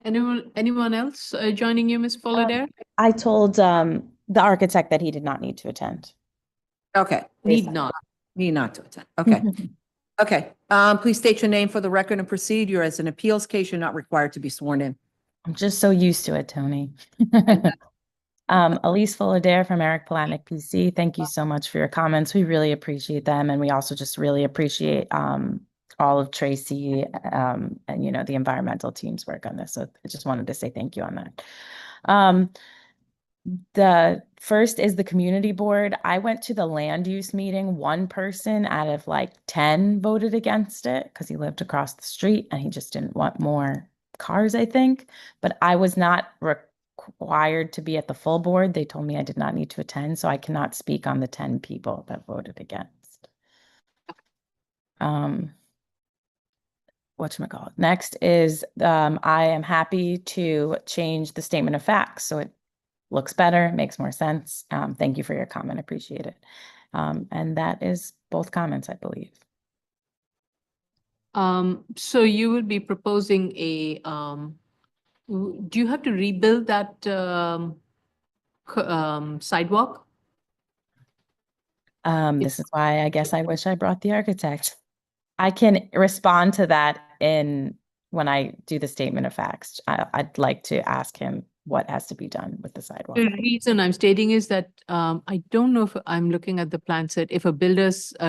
Anyone else joining you, Ms. Fullader? I told the architect that he did not need to attend. Okay, Need not. need not to attend. Okay, okay. Please state your name for the record and proceed. You're as an appeals case, you're not required to be sworn in. I'm just so used to it, Tony. Elise Fullader from Eric Palatnik PC. Thank you so much for your comments. We really appreciate them. And we also just really appreciate all of Tracy and, you know, the environmental team's work on this. So I just wanted to say thank you on that. The first is the community board. I went to the land use meeting. One person out of like 10 voted against it because he lived across the street and he just didn't want more cars, I think. But I was not required to be at the full board. They told me I did not need to attend, so I cannot speak on the 10 people that voted against. Whatchamacallit. Next is I am happy to change the statement of facts so it looks better, makes more sense. Thank you for your comment. Appreciate it. And that is both comments, I believe. So you would be proposing a, do you have to rebuild that sidewalk? This is why I guess I wish I brought the architect. I can respond to that when I do the statement of facts. I'd like to ask him what has to be done with the sidewalk. The reason I'm stating is that I don't know if I'm looking at the plan set, if a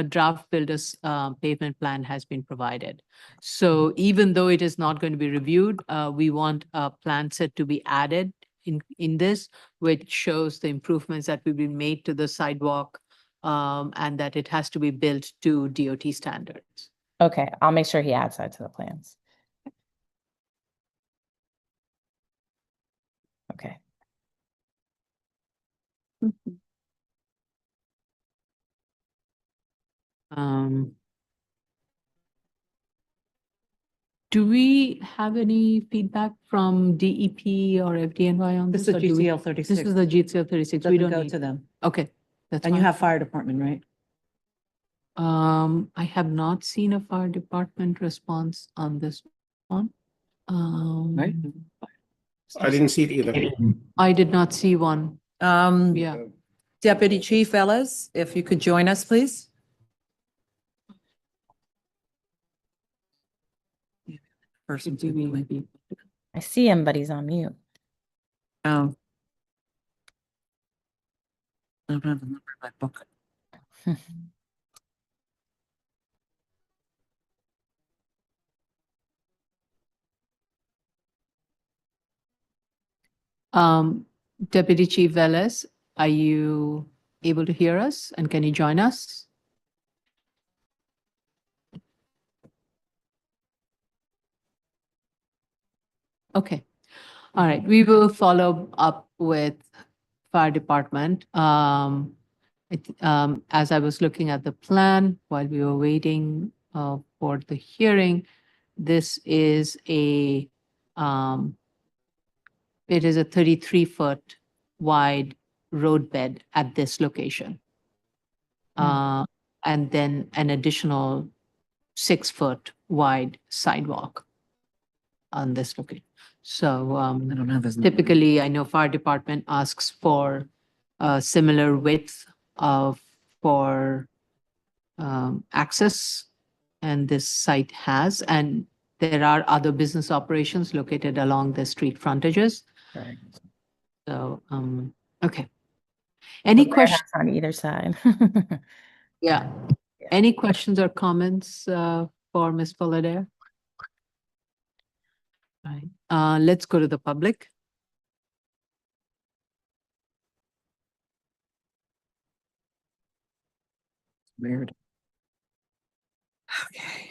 draft builder's pavement plan has been provided. So even though it is not going to be reviewed, we want a plan set to be added in this, which shows the improvements that will be made to the sidewalk and that it has to be built to DOT standards. Okay, I'll make sure he adds that to the plans. Okay. Do we have any feedback from DEP or FDNY on this? This is or do we- GCL 36. This is the GCL 36. We don't Doesn't go need. to them. Okay, that's And you fine. have fire department, right? I have not seen a fire department response on this one. Right. I didn't see it either. I did not see one. Yeah. Deputy Chief Ellis, if you could join us, please. Person to be like you. I see him, but he's on mute. Oh. I don't have the number in my book. Deputy Chief Velez, are you able to hear us and can you join us? Okay, all right, we will follow up with fire department. As I was looking at the plan while we were waiting for the hearing, this is it is a 33-foot wide roadbed at this location. And then an additional 6-foot wide sidewalk on this location. So I don't have his number. typically, I know fire department asks for a similar width for access, and this site has, and there are other business operations located along the street frontages. Correct. So, okay. Any The questions? warehouse on either side. Yeah. Any questions or comments for Ms. Fullader? Right. Let's go to the public. Weird. Okay.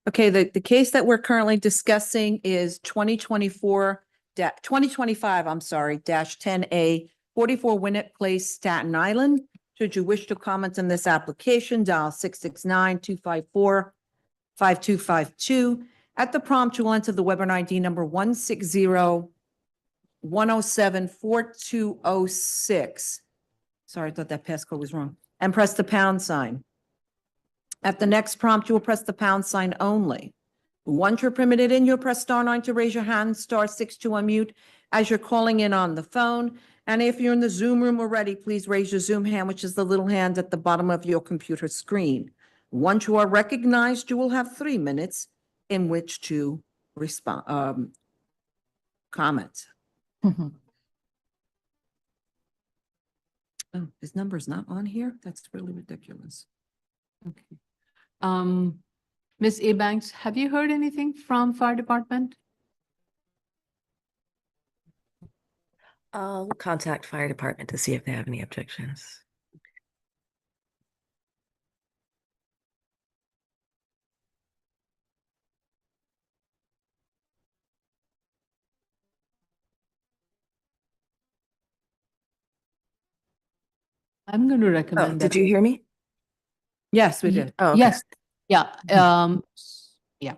Okay, the case that we're currently discussing is 2025, I'm sorry, -10A, 44 Winnett Place, Staten Island. Should you wish to comment on this application, dial 669-254-5252. At the prompt, you will enter the webinar ID number 160-107-4206. Sorry, I thought that passcode was wrong. And press the pound sign. At the next prompt, you will press the pound sign only. Once you're permitted in, you'll press *9 to raise your hand, *6 to unmute as you're calling in on the phone. And if you're in the Zoom room already, please raise your Zoom hand, which is the little hand at the bottom of your computer screen. Once you are recognized, you will have 3 minutes in which to respond, comment. Oh, his number's not on here? That's really ridiculous. Okay. Ms. Ebanks, have you heard anything from fire department? I'll contact fire department to see if they have any objections. I'm going to Oh, recommend did that. you hear me? Yes, we Ye- did. Oh, okay. Yes, yeah, yeah.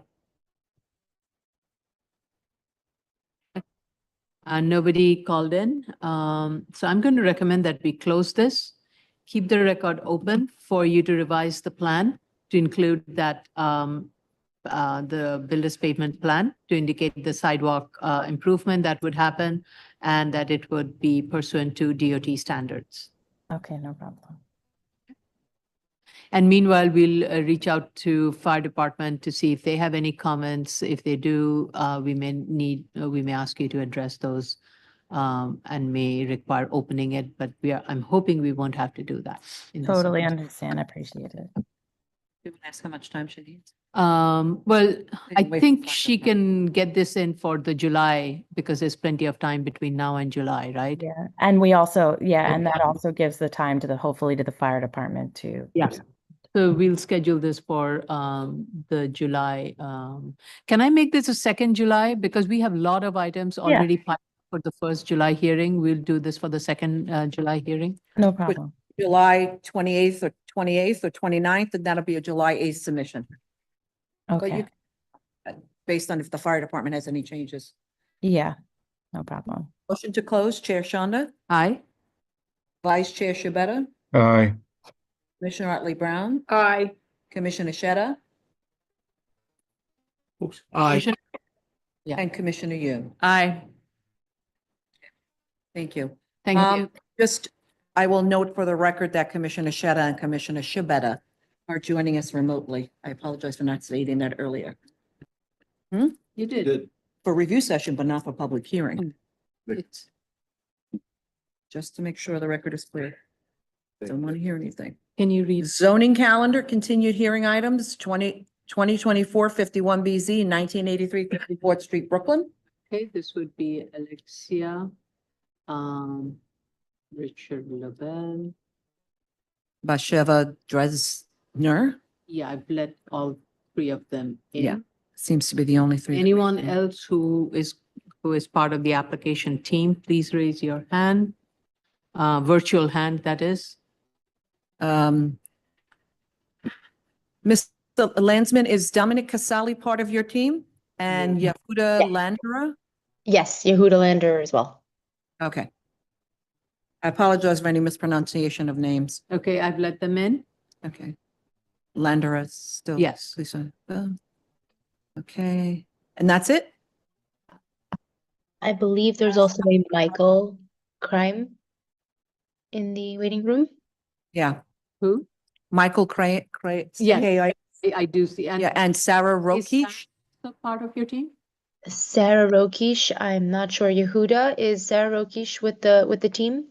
Nobody called in. So I'm going to recommend that we close this, keep the record open for you to revise the plan to include that the builder's pavement plan to indicate the sidewalk improvement that would happen and that it would be pursuant to DOT standards. Okay, no problem. And meanwhile, we'll reach out to fire department to see if they have any comments. If they do, we may ask you to address those and may require opening it, but I'm hoping we won't have to do that. in this Totally circumstance. understand, appreciate it. Ask how much time she needs. Well, I can wait for think fire she can get this in for the July because there's plenty of time between now and July, right? Yeah, and we also, yeah, No and that problem. also gives the time to hopefully to the fire department to. Yeah. So we'll schedule this for the July. Can I make this a 2nd July? Because we have a lot of items already filed for the 1st July hearing. We'll do this for the 2nd July hearing. No problem. July 28th or 29th, and that'll be a July 8th submission. But Okay, you, based on if the fire department has any changes. yeah, no problem. Motion to close, Chair Shonda, Aye. Vice Chair Shabeta, Aye. Commissioner Otley Brown, Aye. Commissioner Sheta, Oops. Aye. Commissioner- Yeah. and Commissioner Yu. Aye. Thank you. Thank you. Just, I will note for the record that Commissioner Sheta and Commissioner Shabeta are joining us remotely. I apologize for not stating that earlier. You did. For review session, but not for public hearing, It's- just to make sure the record is clear. Don't want to hear anything. Can you read? Zoning calendar, continued hearing items, 2024 51BZ, 1983 54th Street, Brooklyn. Okay, this would be Alexia, Richard LaBelle. Basheva Dresner, Yeah, I've let all 3 of them in. Yeah. seems to be the only 3. that we Anyone can- else who is part of the application team, please raise your hand. Virtual hand, that is. Mr. Landsman, is Dominic Casali part of your team? And Yehuda Yes. Landera? Yes, Yehuda Lander as well. Okay. I apologize for any mispronunciation of names. Okay, I've let them in. Okay. Landera still. Yes. Please, okay, and that's it? I believe there's also a Michael Crime in the waiting room. Yeah, Who? Michael Yes. I do see. And Yeah, and Sarah is Sarah Rokish. also part of your team? Sarah Rokish, I'm not sure. Yehuda, is Sarah Rokish with the team?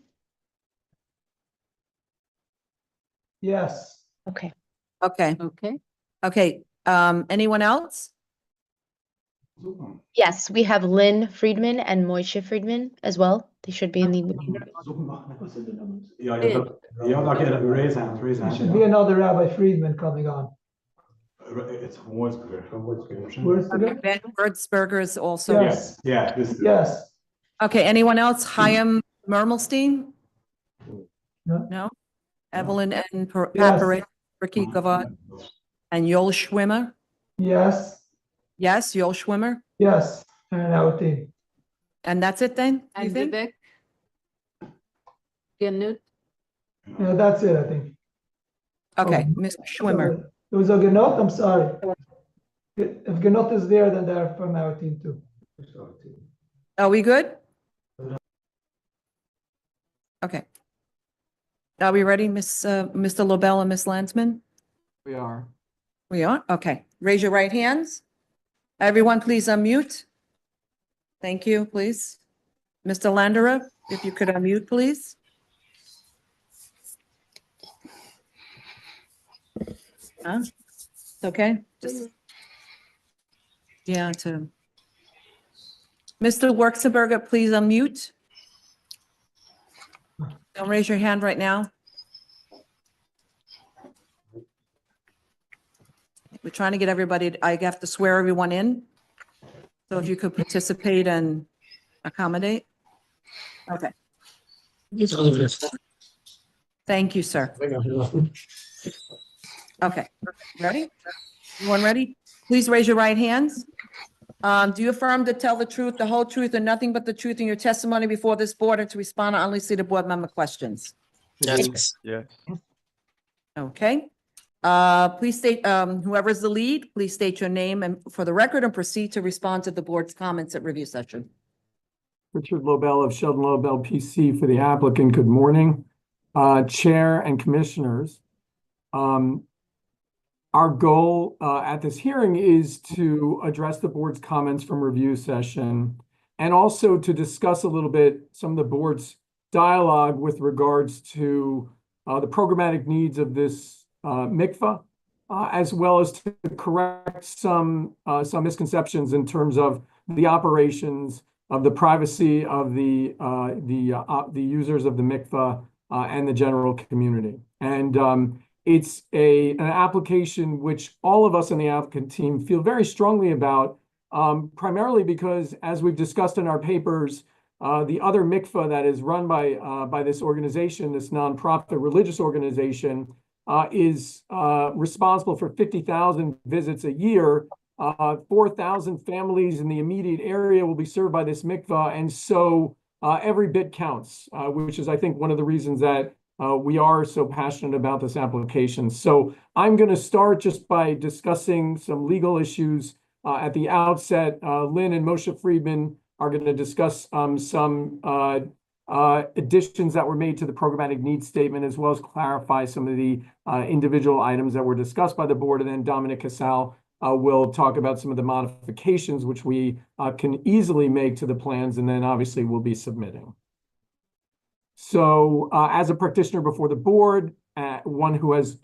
Yes. Okay. Okay, Okay. okay, anyone else? Yes, we have Lynn Friedman and Moishe Friedman as well. They should be in the meeting room. Raise hand, raise hand. Should be another Rabbi Friedman coming on. It's Wurzburger. Wurzburger? Ben Wurzburger is also. Yes. Yeah, this is. Yes. Okay, anyone else? Chaim Mermelstein? No. No? Evelyn and Yes. Paparich, Ricky Gavad, and Yoel Schwimmer? Yes. Yes, Yoel Schwimmer? Yes. And our team. And that's it then, you And think? Vivek? Ganut? Yeah, that's it, I think. Okay, Oh, Mr. Schwimmer. There was a Genot, I'm sorry. If Genot is there, then they're from our team too. Are we good? Okay. Are we ready, Mr. Lobel and Ms. Landsman? We are. We are? Okay. Raise your right hands. Everyone, please unmute. Thank you, please. Mr. Landerer, if you could unmute, please. Huh? It's okay? Just. Yeah, Mr. Werkseberger, please unmute. Don't raise your hand right now. We're trying to get everybody, I have to swear everyone in. So if you could participate and accommodate. Okay. Thank you, sir. Okay, ready? Everyone ready? Please raise your right hands. Do you affirm to tell the truth, the whole truth, and nothing but the truth in your testimony before this board and to respond to only seated board member questions? Yes. Okay. Please state, whoever is the lead, please state your name and for the record and proceed to respond to the board's comments at review session. Richard Lobel of Sheldon Lobel PC for the applicant. Good morning, Chair and Commissioners. Our goal at this hearing is to address the board's comments from review session and also to discuss a little bit some of the board's dialogue with regards to the programmatic needs of this mikvah, as well as to correct some misconceptions in terms of the operations of the privacy of the users of the mikvah and the general community. And it's an application which all of us on the applicant team feel very strongly about, primarily because, as we've discussed in our papers, the other mikvah that is run by this organization, this nonprofit religious organization, is responsible for 50,000 visits a year. 4,000 families in the immediate area will be served by this mikvah, and so every bit counts, which is, I think, one of the reasons that we are so passionate about this application. So I'm going to start just by discussing some legal issues at the outset. Lynn and Moshe Friedman are going to discuss some additions that were made to the programmatic needs statement, as well as clarify some of the individual items that were discussed by the board. And then Dominic Casal will talk about some of the modifications which we can easily make to the plans, and then obviously we'll be submitting. So as a practitioner before the board, one who has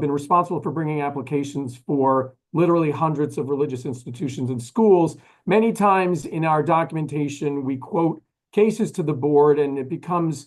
been responsible for bringing applications for literally hundreds of religious institutions and schools, many times in our documentation, we quote cases to the board and it becomes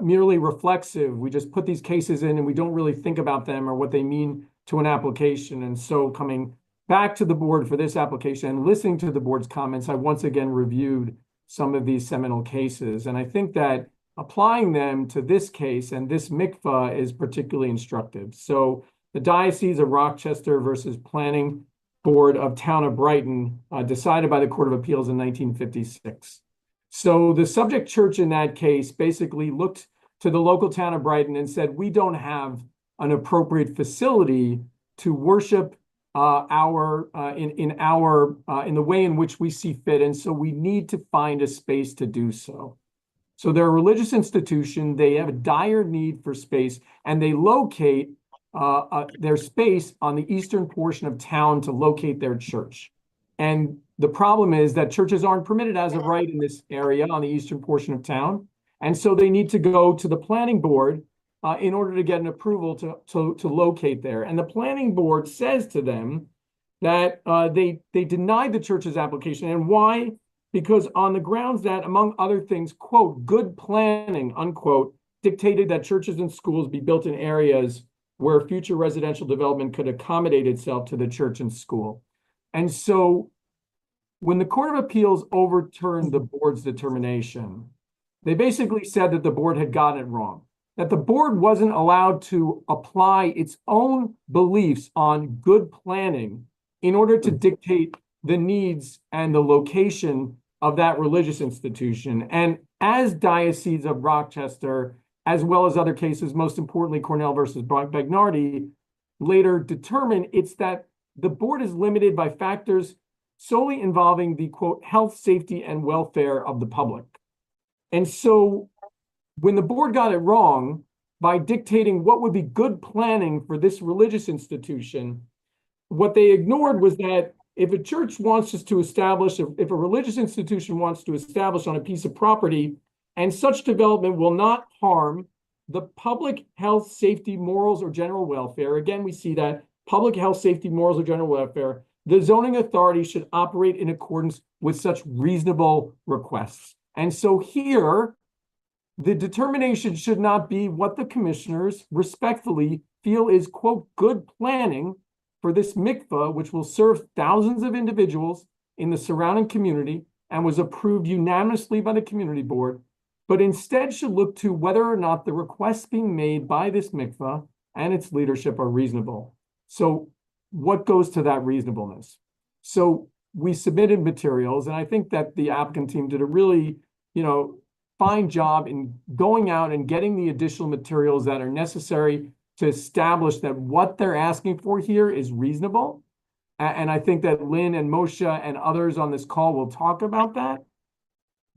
merely reflexive. We just put these cases in and we don't really think about them or what they mean to an application. And so coming back to the board for this application and listening to the board's comments, I once again reviewed some of these seminal cases. And I think that applying them to this case and this mikvah is particularly instructive. So the Diocese of Rochester versus Planning Board of Town of Brighton, decided by the Court of Appeals in 1956. So the subject church in that case basically looked to the local town of Brighton and said, we don't have an appropriate facility to worship in the way in which we see fit. And so we need to find a space to do so. So they're a religious institution, they have a dire need for space, and they locate their space on the eastern portion of town to locate their church. And the problem is that churches aren't permitted as of right in this area on the eastern portion of town. And so they need to go to the planning board in order to get an approval to locate there. And the planning board says to them that they denied the church's application. And why? Because on the grounds that, among other things, quote, good planning, unquote, dictated that churches and schools be built in areas where future residential development could accommodate itself to the church and school. And so when the Court of Appeals overturned the board's determination, they basically said that the board had gotten it wrong, that the board wasn't allowed to apply its own beliefs on good planning in order to dictate the needs and the location of that religious institution. And as Diocese of Rochester, as well as other cases, most importantly, Cornell versus Bagnardi, later determined, it's that the board is limited by factors solely involving the, quote, health, safety, and welfare of the public. And so when the board got it wrong by dictating what would be good planning for this religious institution, what they ignored was that if a church wants us to establish, if a religious institution wants to establish on a piece of property, and such development will not harm the public health, safety, morals, or general welfare. Again, we see that public health, safety, morals, or general welfare, the zoning authority should operate in accordance with such reasonable requests. And so here, the determination should not be what the commissioners respectfully feel is, quote, good planning for this mikvah, which will serve thousands of individuals in the surrounding community and was approved unanimously by the community board, but instead should look to whether or not the requests being made by this mikvah and its leadership are reasonable. So what goes to that reasonableness? So we submitted materials, and I think that the applicant team did a really, fine job in going out and getting the additional materials that are necessary to establish that what they're asking for here is reasonable. And I think that Lynn and Moshe and others on this call will talk about that.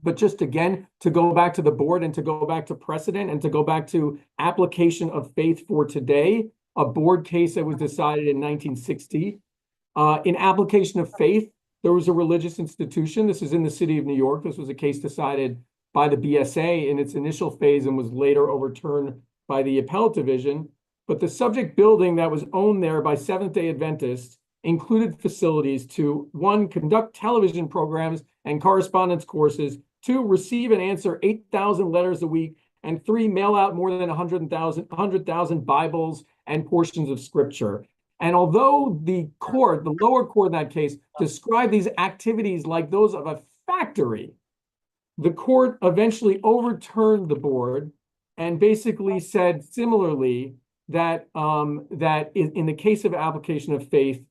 But just again, to go back to the board and to go back to precedent and to go back to application of faith for today, a board case that was decided in 1960. In application of faith, there was a religious institution. This is in the city of New York. This was a case decided by the BSA in its initial phase and was later overturned by the appellate division. But the subject building that was owned there by Seventh-day Adventists included facilities to, 1, conduct television programs and correspondence courses, 2, receive and answer 8,000 letters a week, and 3, mail out more than 100,000 Bibles and portions of scripture. And although the lower court in that case, described these activities like those of a factory, the court eventually overturned the board and basically said similarly that that in the case of application of faith,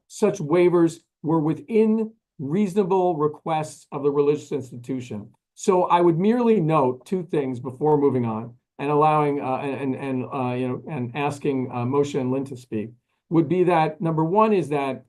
such waivers were within reasonable requests of the religious institution. So I would merely note 2 things before moving on and allowing and asking Moshe and Lynn to speak, would be that number 1 is that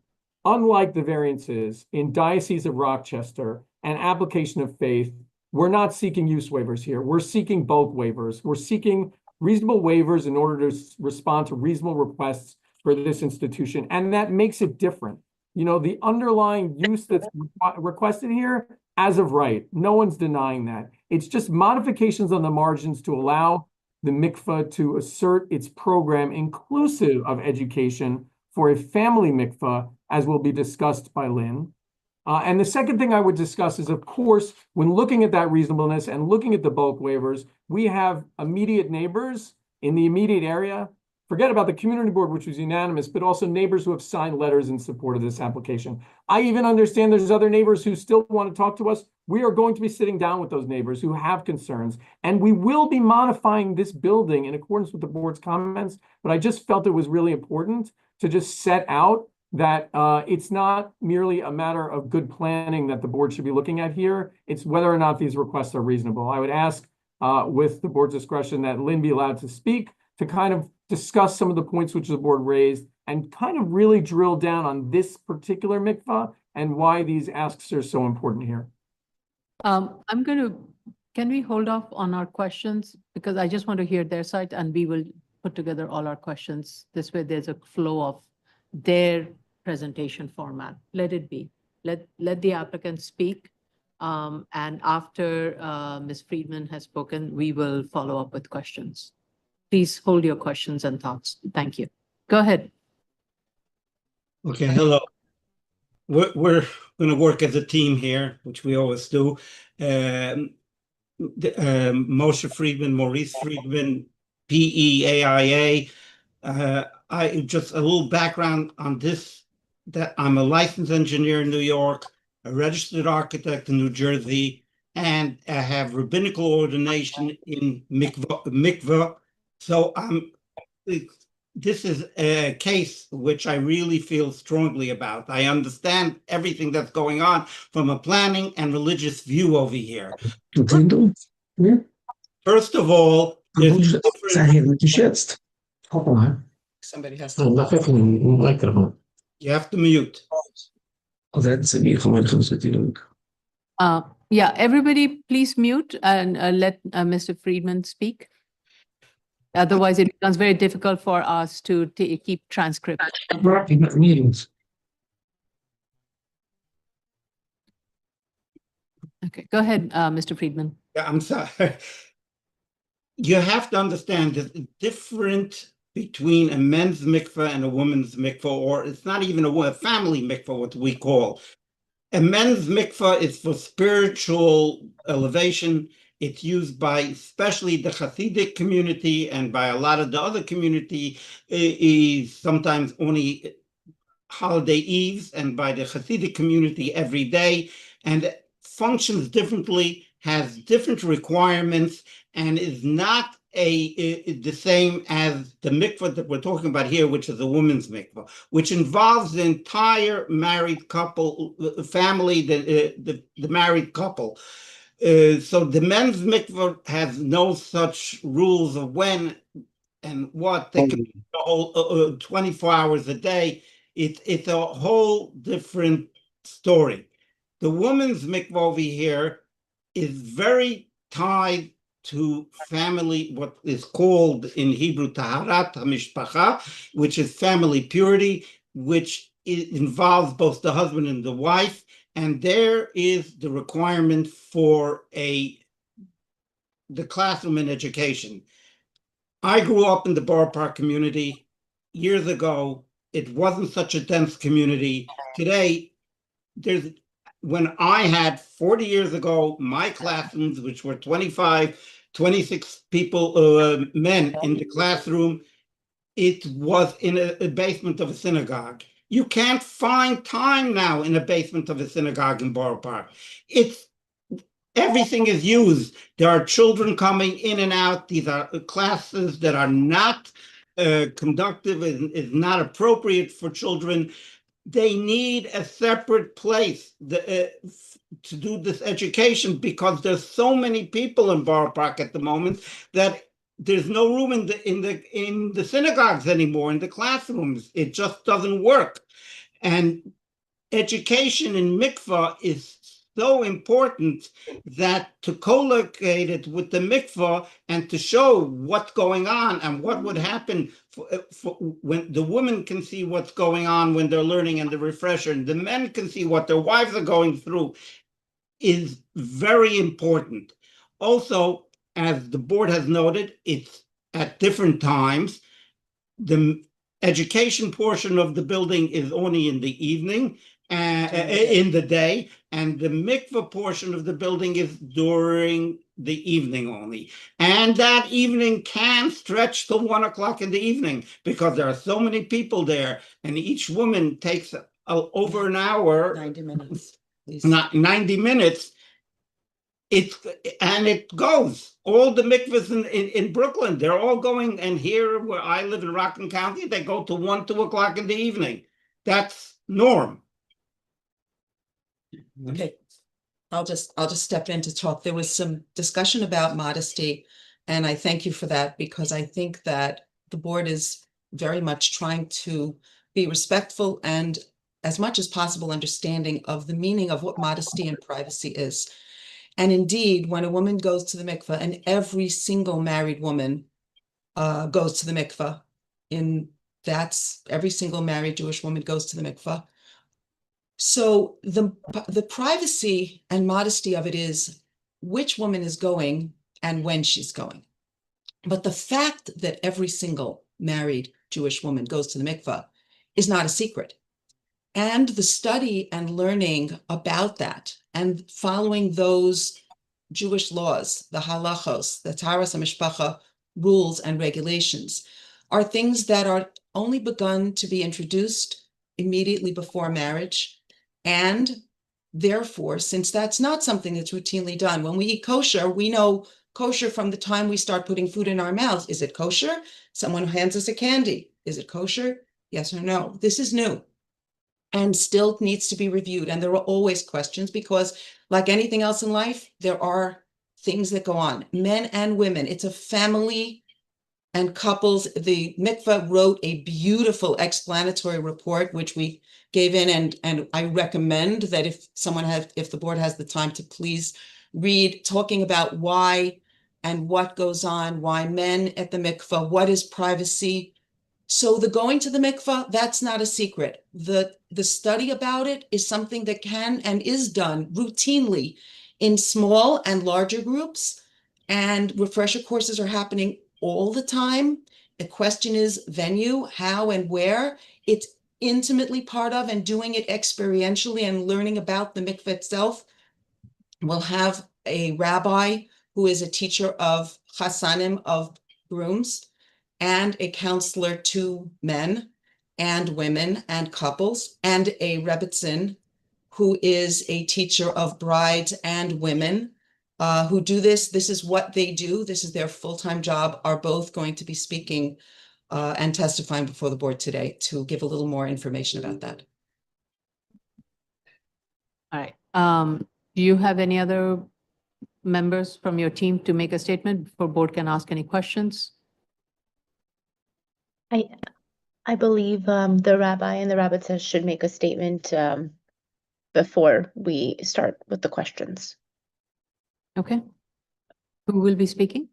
unlike the variances in Diocese of Rochester and application of faith, we're not seeking use waivers here. We're seeking bulk waivers. We're seeking reasonable waivers in order to respond to reasonable requests for this institution. And that makes it different. The underlying use that's requested here, as of right, no one's denying that. It's just modifications on the margins to allow the mikvah to assert its program inclusive of education for a family mikvah, as will be discussed by Lynn. And the second thing I would discuss is, of course, when looking at that reasonableness and looking at the bulk waivers, we have immediate neighbors in the immediate area. Forget about the community board, which was unanimous, but also neighbors who have signed letters in support of this application. I even understand there's other neighbors who still want to talk to us. We are going to be sitting down with those neighbors who have concerns, and we will be modifying this building in accordance with the board's comments. But I just felt it was really important to just set out that it's not merely a matter of good planning that the board should be looking at here. It's whether or not these requests are reasonable. I would ask with the board's discretion that Lynn be allowed to speak to kind of discuss some of the points which the board raised and kind of really drill down on this particular mikvah and why these asks are so important here. Can we hold off on our questions? Because I just want to hear their side and we will put together all our questions. This way there's a flow of their presentation format. Let it be. Let the applicant speak. And after Ms. Friedman has spoken, we will follow up with questions. Please hold your questions and thoughts. Thank you. Go ahead. Okay, hello. We're going to work as a team here, which we always do. Moshe Friedman, Maurice Friedman, PEAIA. I just a little background on this, that I'm a licensed engineer in New York, a registered architect in New Jersey, and I have rabbinical ordination in mikvah. So this is a case which I really feel strongly about. I understand everything that's going on from a planning and religious view over here. First of all, there's a difference. Somebody has You have to mute. Yeah, everybody please mute and let Mr. Friedman speak. Otherwise, it becomes very difficult for us to keep transcript. Okay, go ahead, Mr. Friedman. Yeah, I'm sorry. You have to understand that the difference between a men's mikveh and a woman's mikveh, or it's not even a family mikveh, what we call. A men's mikveh is for spiritual elevation. It's used by especially the Hasidic community and by a lot of the other community, is sometimes only holiday eves, and by the Hasidic community every day, and functions differently, has different requirements, and is not the same as the mikvah that we're talking about here, which is a woman's mikvah, which involves the entire married couple, family, the married couple. So the men's mikvah has no such rules of when and what. They can be the whole 24 hours a day. It's a whole different story. The woman's mikvah over here is very tied to family, what is called in Hebrew Taharat HaMishpacha, which is family purity, which involves both the husband and the wife. And there is the requirement for the classroom in education. I grew up in the Borough Park community years ago. It wasn't such a dense community. Today, when I had 40 years ago, my classrooms, which were 25, 26 people, men in the classroom, it was in a basement of a synagogue. You can't find time now in a basement of a synagogue in Borough Park. Everything is used. There are children coming in and out. These are classes that are not conductive and is not appropriate for children. They need a separate place to do this education, because there's so many people in Borough Park at the moment that there's no room in the synagogues anymore, in the classrooms. It just doesn't work. And education in mikvah is so important that to co-locate it with the mikvah and to show what's going on and what would happen when the women can see what's going on when they're learning and the refresher, and the men can see what their wives are going through, is very important. Also, as the board has noted, it's at different times. The education portion of the building is only in the evening, in the day, and the mikvah portion of the building is during the evening only. And that evening can stretch till 1 o'clock in the evening, because there are so many people there, and each woman takes over an hour, 90 minutes. 90 minutes. It goes. All the mikvahs in Brooklyn, they're all going, and here where I live in Rockland County, they go to 1, 2 o'clock in the evening. That's norm. Okay, I'll just step in to talk. There was some discussion about modesty, and I thank you for that, because I think that the board is very much trying to be respectful and, as much as possible, understanding of the meaning of what modesty and privacy is. And indeed, when a woman goes to the mikveh, and every single married woman goes to the mikveh, every single married Jewish woman goes to the mikveh. So the privacy and modesty of it is which woman is going and when she's going. But the fact that every single married Jewish woman goes to the mikveh is not a secret. And the study and learning about that and following those Jewish laws, the halachos, the taharas hamishpacha rules and regulations, are things that are only begun to be introduced immediately before marriage. And therefore, since that's not something that's routinely done, when we eat kosher, we know kosher from the time we start putting food in our mouths. Is it kosher? Someone hands us a candy. Is it kosher? Yes or no? This is new and still needs to be reviewed. And there are always questions because, like anything else in life, there are things that go on, men and women. It's a family and couples. The mikveh wrote a beautiful explanatory report, which we gave in, and I recommend that if the board has the time to please read, talking about why and what goes on, why men at the mikveh, what is privacy. So the going to the mikveh, that's not a secret. The study about it is something that can and is done routinely in small and larger groups, and refresher courses are happening all the time. The question is venue, how and where. It's intimately part of and doing it experientially and learning about the mikveh itself. We'll have a rabbi who is a teacher of chasanim, of grooms, and a counselor to men and women and couples, and a rebbitzin who is a teacher of brides and women who do this. This is what they do. This is their full-time job, are both going to be speaking and testifying before the board today to give a little more information about that. All right. Do you have any other members from your team to make a statement before board can ask any questions? I believe the rabbi and the rabbis should make a statement before we start with the questions. Okay. Who will be speaking?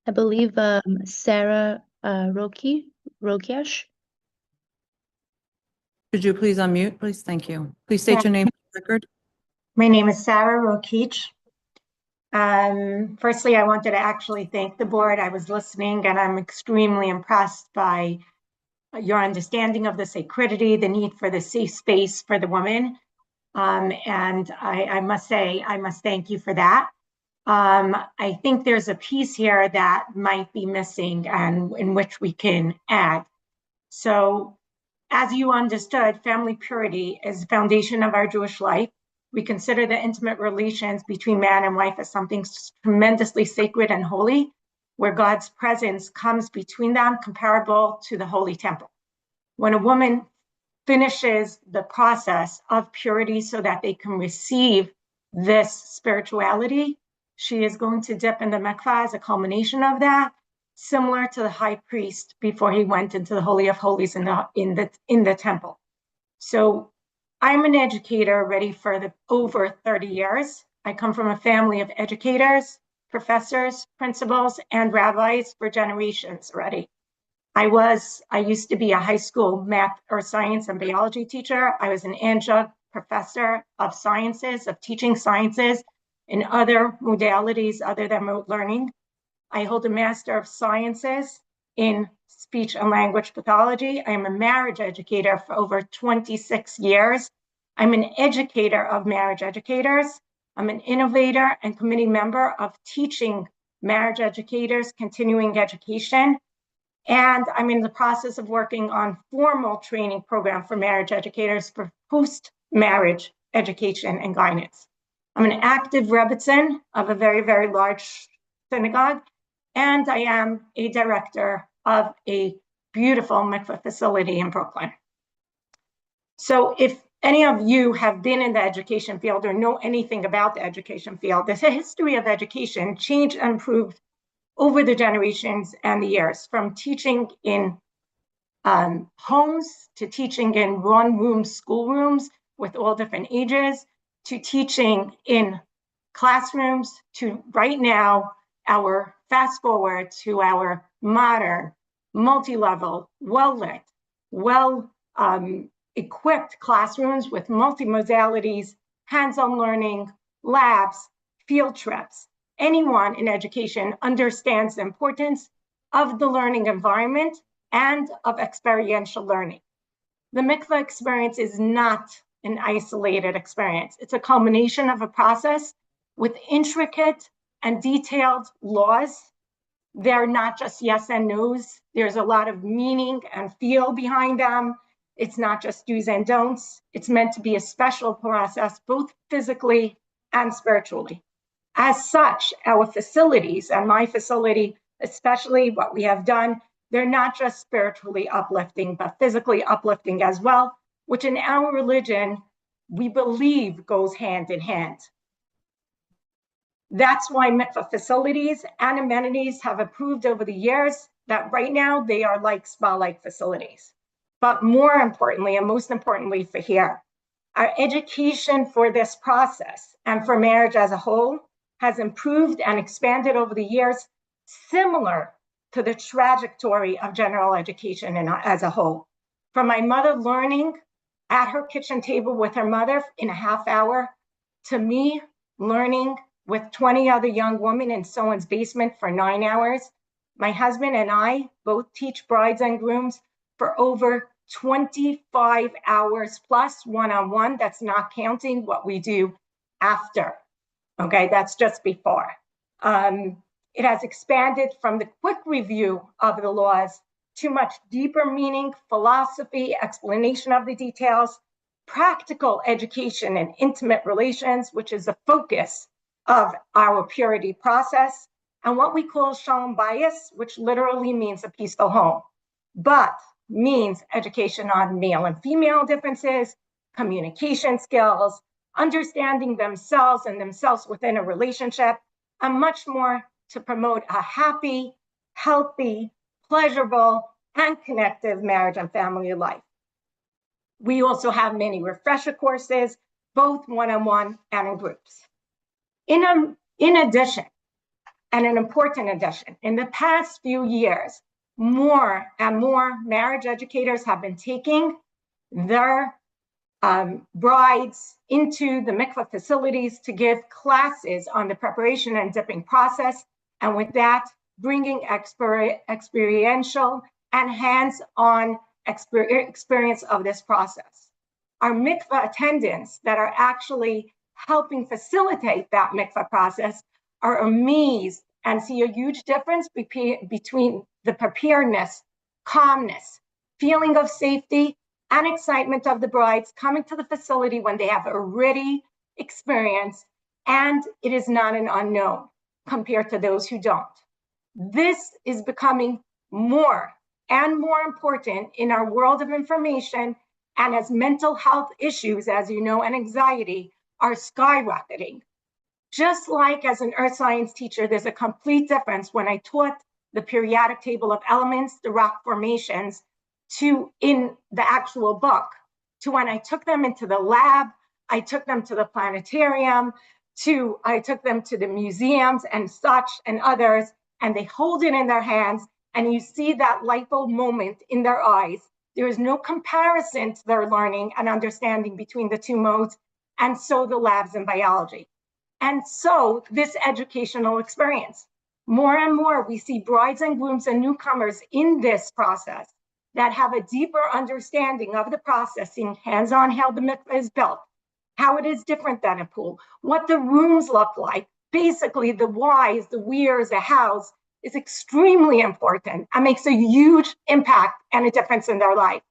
I believe Sarah Rokesh. Could you please unmute, please? Thank you. Please state your name for the record. My name is Sarah Rokich. Firstly, I wanted to actually thank the board. I was listening and I'm extremely impressed by your understanding of the sacredity, the need for the safe space for the woman. And I must say, I must thank you for that. I think there's a piece here that might be missing and in which we can add. So as you understood, family purity is the foundation of our Jewish life. We consider the intimate relations between man and wife as something tremendously sacred and holy, where God's presence comes between them, comparable to the holy temple. When a woman finishes the process of purity so that they can receive this spirituality, she is going to dip in the mikvah as a culmination of that, similar to the high priest before he went into the Holy of Holies in the temple. So I'm an educator already for over 30 years. I come from a family of educators, professors, principals, and rabbis for generations already. I used to be a high school math or science and biology teacher. I was an adjunct professor of sciences, of teaching sciences in other modalities other than remote learning. I hold a Master of Sciences in speech and language pathology. I am a marriage educator for over 26 years. I'm an educator of marriage educators. I'm an innovator and committee member of teaching marriage educators continuing education. And I'm in the process of working on formal training program for marriage educators for post-marriage education and guidance. I'm an active rebbitzin of a very, very large synagogue, and I am a director of a beautiful mikveh facility in Brooklyn. So if any of you have been in the education field or know anything about the education field, the history of education changed and improved over the generations and the years, from teaching in homes to teaching in one-room schoolrooms with all different ages, to teaching in classrooms, to right now, our fast forward to our modern, multi-level, well-lit, equipped classrooms with multi-modalities, hands-on learning, labs, field trips. Anyone in education understands the importance of the learning environment and of experiential learning. The mikveh experience is not an isolated experience. It's a culmination of a process with intricate and detailed laws. They're not just yes and no's. There's a lot of meaning and feel behind them. It's not just do's and don'ts. It's meant to be a special process, both physically and spiritually. As such, our facilities, and my facility, especially what we have done, they're not just spiritually uplifting, but physically uplifting as well, which in our religion, we believe goes hand in hand. That's why mikveh facilities and amenities have approved over the years that right now they are like spa-like facilities. But more importantly, and most importantly for here, our education for this process and for marriage as a whole has improved and expanded over the years, similar to the trajectory of general education as a whole. From my mother learning at her kitchen table with her mother in a half hour, to me learning with 20 other young women in someone's basement for 9 hours. My husband and I both teach brides and grooms for over 25 hours plus one-on-one. That's not counting what we do after. Okay, that's just before. It has expanded from the quick review of the laws to much deeper meaning, philosophy, explanation of the details, practical education and intimate relations, which is the focus of our purity process, and what we call shalom bayis, which literally means a peaceful home, but means education on male and female differences, communication skills, understanding themselves and themselves within a relationship, and much more to promote a happy, healthy, pleasurable, and connective marriage and family life. We also have many refresher courses, both one-on-one and in groups. In addition, and an important addition, in the past few years, more and more marriage educators have been taking their brides into the mikveh facilities to give classes on the preparation and dipping process, and with that, bringing experiential and hands-on experience of this process. Our mikveh attendants that are actually helping facilitate that mikveh process are amazed and see a huge difference between the preparedness, calmness, feeling of safety, and excitement of the brides coming to the facility when they have already experienced, and it is not an unknown compared to those who don't. This is becoming more and more important in our world of information, and as mental health issues, as you know, and anxiety are skyrocketing. Just like as an earth science teacher, there's a complete difference when I taught the periodic table of elements, the rock formations, to in the actual book, to when I took them into the lab, I took them to the planetarium, I took them to the museums and such and others, and they hold it in their hands, and you see that light bulb moment in their eyes. There is no comparison to their learning and understanding between the two modes, and so the labs in biology. And so this educational experience. More and more, we see brides and grooms and newcomers in this process that have a deeper understanding of the processing, hands-on how the mikveh is built, how it is different than a pool, what the rooms look like. Basically, the whys, the wheres, the hows is extremely important and makes a huge impact and a difference in their life.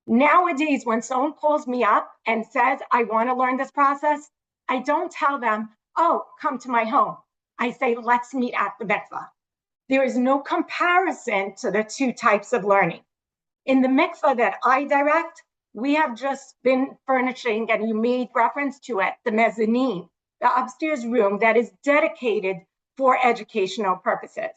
Nowadays, when someone calls me up and says, I want to learn this process, I don't tell them, oh, come to my home. I say, let's meet at the mikveh. There is no comparison to the two types of learning. In the mikveh that I direct, we have just been furnishing, and you made reference to it, the mezzanine, the upstairs room that is dedicated for educational purposes.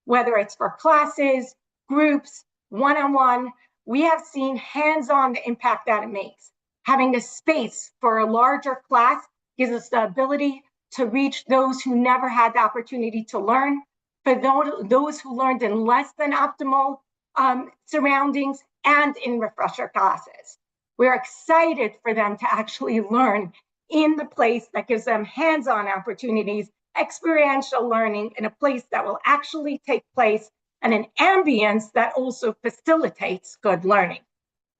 Whether it's for classes, groups, one-on-one, we have seen hands-on the impact that it makes. Having a space for a larger class gives us the ability to reach those who never had the opportunity to learn, for those who learned in less than optimal surroundings and in refresher classes. We're excited for them to actually learn in the place that gives them hands-on opportunities, experiential learning in a place that will actually take place and an ambience that also facilitates good learning.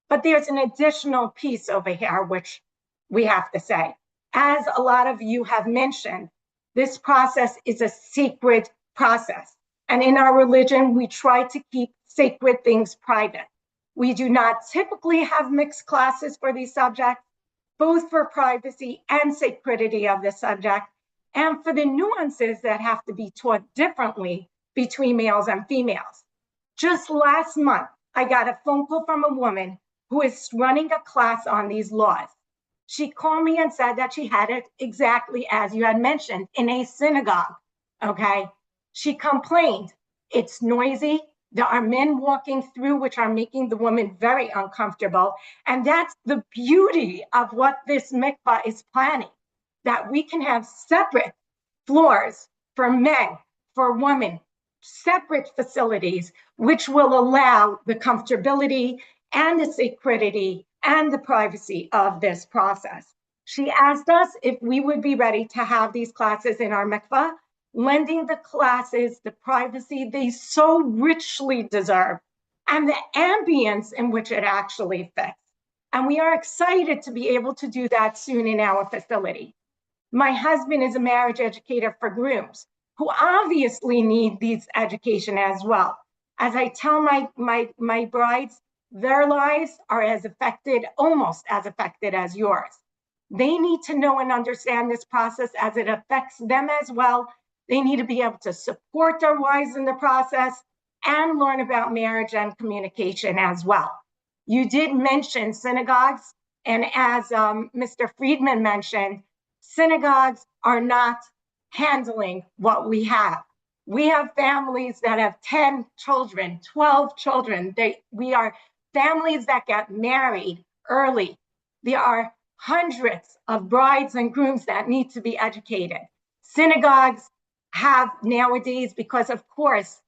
But there's an additional piece over here, which we have to say. As a lot of you have mentioned, this process is a sacred process. And in our religion, we try to keep sacred things private. We do not typically have mixed classes for these subjects, both for privacy and sacredity of the subject, and for the nuances that have to be taught differently between males and females. Just last month, I got a phone call from a woman who is running a class on these laws. She called me and said that she had it exactly as you had mentioned in a synagogue, okay? She complained, it's noisy, there are men walking through which are making the woman very uncomfortable. And that's the beauty of what this mikvah is planning, that we can have separate floors for men, for women, separate facilities, which will allow the comfortability and the sacredity and the privacy of this process. She asked us if we would be ready to have these classes in our mikvah, lending the classes the privacy they so richly deserve and the ambience in which it actually fits. And we are excited to be able to do that soon in our facility. My husband is a marriage educator for grooms who obviously need these education as well. As I tell my brides, their lives are as affected, almost as affected as yours. They need to know and understand this process as it affects them as well. They need to be able to support their wives in the process and learn about marriage and communication as well. You did mention synagogues, and as Mr. Friedman mentioned, synagogues are not handling what we have. We have families that have 10 children, 12 children. We are families that get married early. There are hundreds of brides and grooms that need to be educated. Synagogues have nowadays, because of course,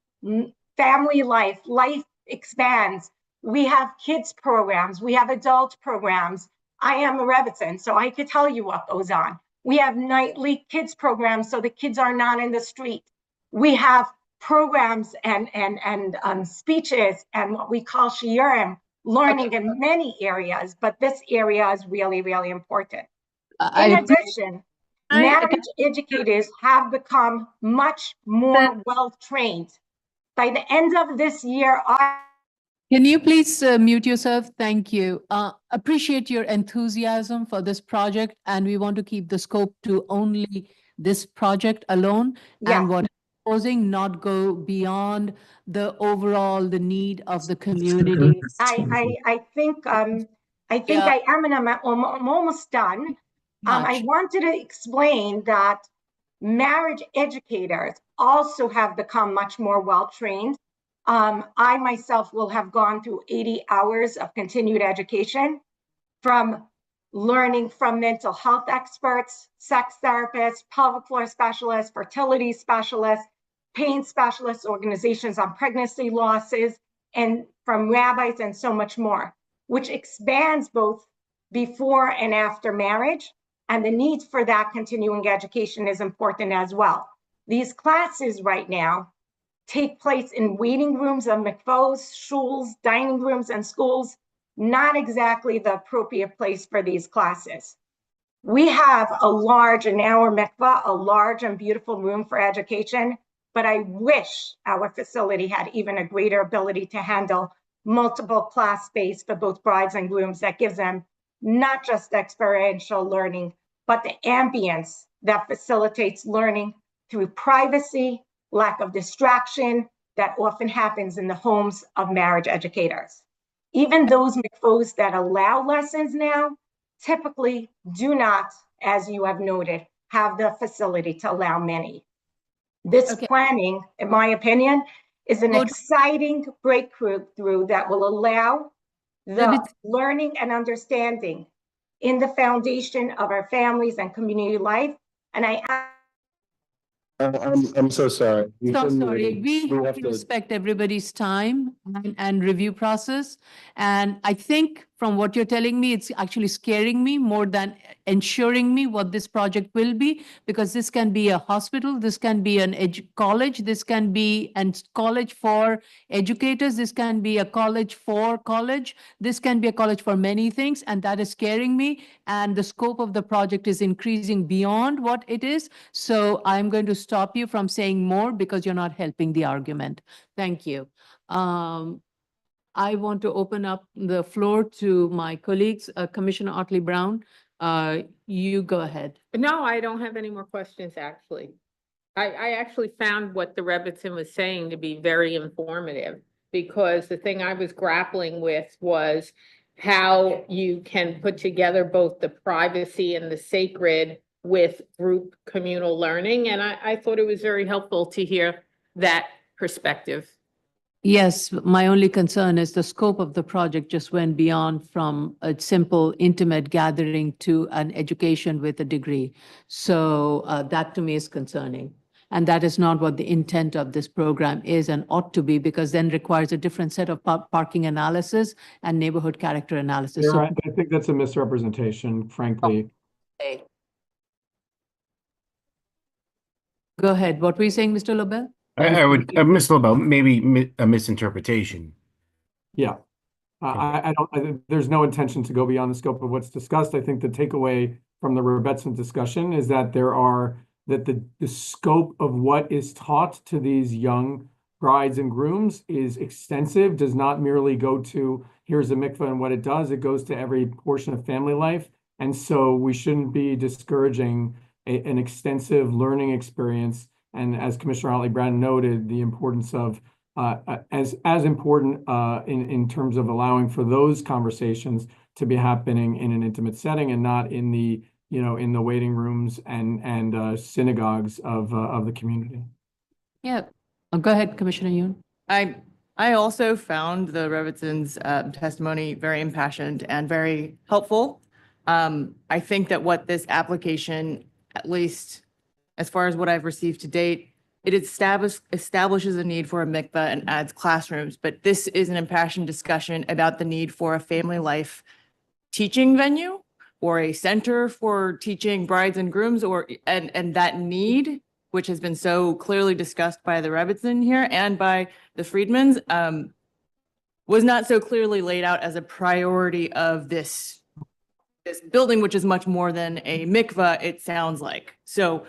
family life expands. We have kids programs, we have adult programs. I am a Rebbitzin, so I could tell you what goes on. We have nightly kids programs, so the kids are not in the street. We have programs and speeches and what we call shiurim, learning in many areas, but this area is really, really important. In addition, marriage educators have become much more well-trained. By the end of this year, Can you please mute yourself? Thank you. Appreciate your enthusiasm for this project, and we want to keep the scope to only this project alone. Yes. And what proposing not go beyond the overall, the need of the community. I think I am, and I'm almost done. I wanted to explain that marriage educators also have become much more well-trained. I myself will have gone through 80 hours of continued education, from learning from mental health experts, sex therapists, pelvic floor specialists, fertility specialists, pain specialists, organizations on pregnancy losses, and from rabbis and so much more, which expands both before and after marriage. And the need for that continuing education is important as well. These classes right now take place in waiting rooms of mikvahs, shuls, dining rooms, and schools, not exactly the appropriate place for these classes. We have in our mikvah, a large and beautiful room for education, but I wish our facility had even a greater ability to handle multiple class space for both brides and grooms that gives them not just experiential learning, but the ambience that facilitates learning through privacy, lack of distraction that often happens in the homes of marriage educators. Even those mikvahs that allow lessons now typically do not, as you have noted, have the facility to allow many. This planning, in my opinion, is an exciting breakthrough that will allow the learning and understanding in the foundation of our families and community life. And I'm so sorry. So sorry, we have to respect everybody's time and review process. And I think from from what you're telling me, it's actually scaring me more than ensuring me what this project will be, because this can be a hospital, this can be an college, this can be a college for educators, this can be a college for college, this can be a college for many things, and that is scaring me. And the scope of the project is increasing beyond what it is. So I'm going to stop you from saying more because you're not helping the argument. Thank you. I want to open up the floor to my colleagues. Commissioner Otley Brown, you go ahead. No, I don't have any more questions, actually. I actually found what the Rebbitzin was saying to be very informative, because the thing I was grappling with was how you can put together both the privacy and the sacred with group communal learning. And I thought it was very helpful to hear that perspective. Yes, my only concern is the scope of the project just went beyond from a simple intimate gathering to an education with a degree. So that to me is concerning. And that is not what the intent of this program is and ought to be, because then requires a different set of parking analysis and neighborhood character analysis. You're So- right. I think that's a misrepresentation, frankly. Okay. Go ahead. What were you saying, Mr. Lobel? I would, Ms. LaBelle, maybe a misinterpretation. Yeah. There's no intention to go beyond the scope of what's discussed. I think the takeaway from the Rebbitzin discussion is that the scope of what is taught to these young brides and grooms is extensive, does not merely go to here's a mikveh and what it does. It goes to every portion of family life. And so we shouldn't be discouraging an extensive learning experience. And as Commissioner Otley Brown noted, the importance of as important in terms of allowing for those conversations to be happening in an intimate setting and not in the waiting rooms and synagogues of the community. Yeah. Go ahead, Commissioner Yoon. I also found the Rebbitzins' testimony very impassioned and very helpful. I think that what this application, at least as far as what I've received to date, it establishes a need for a mikveh and adds classrooms, but this is an impassioned discussion about the need for a family life teaching venue or a center for teaching brides and grooms, and that need, which has been so clearly discussed by the Rebbitzin here and by the Friedmans, was not so clearly laid out as a priority of this building, which is much more than a mikveh, it sounds like. So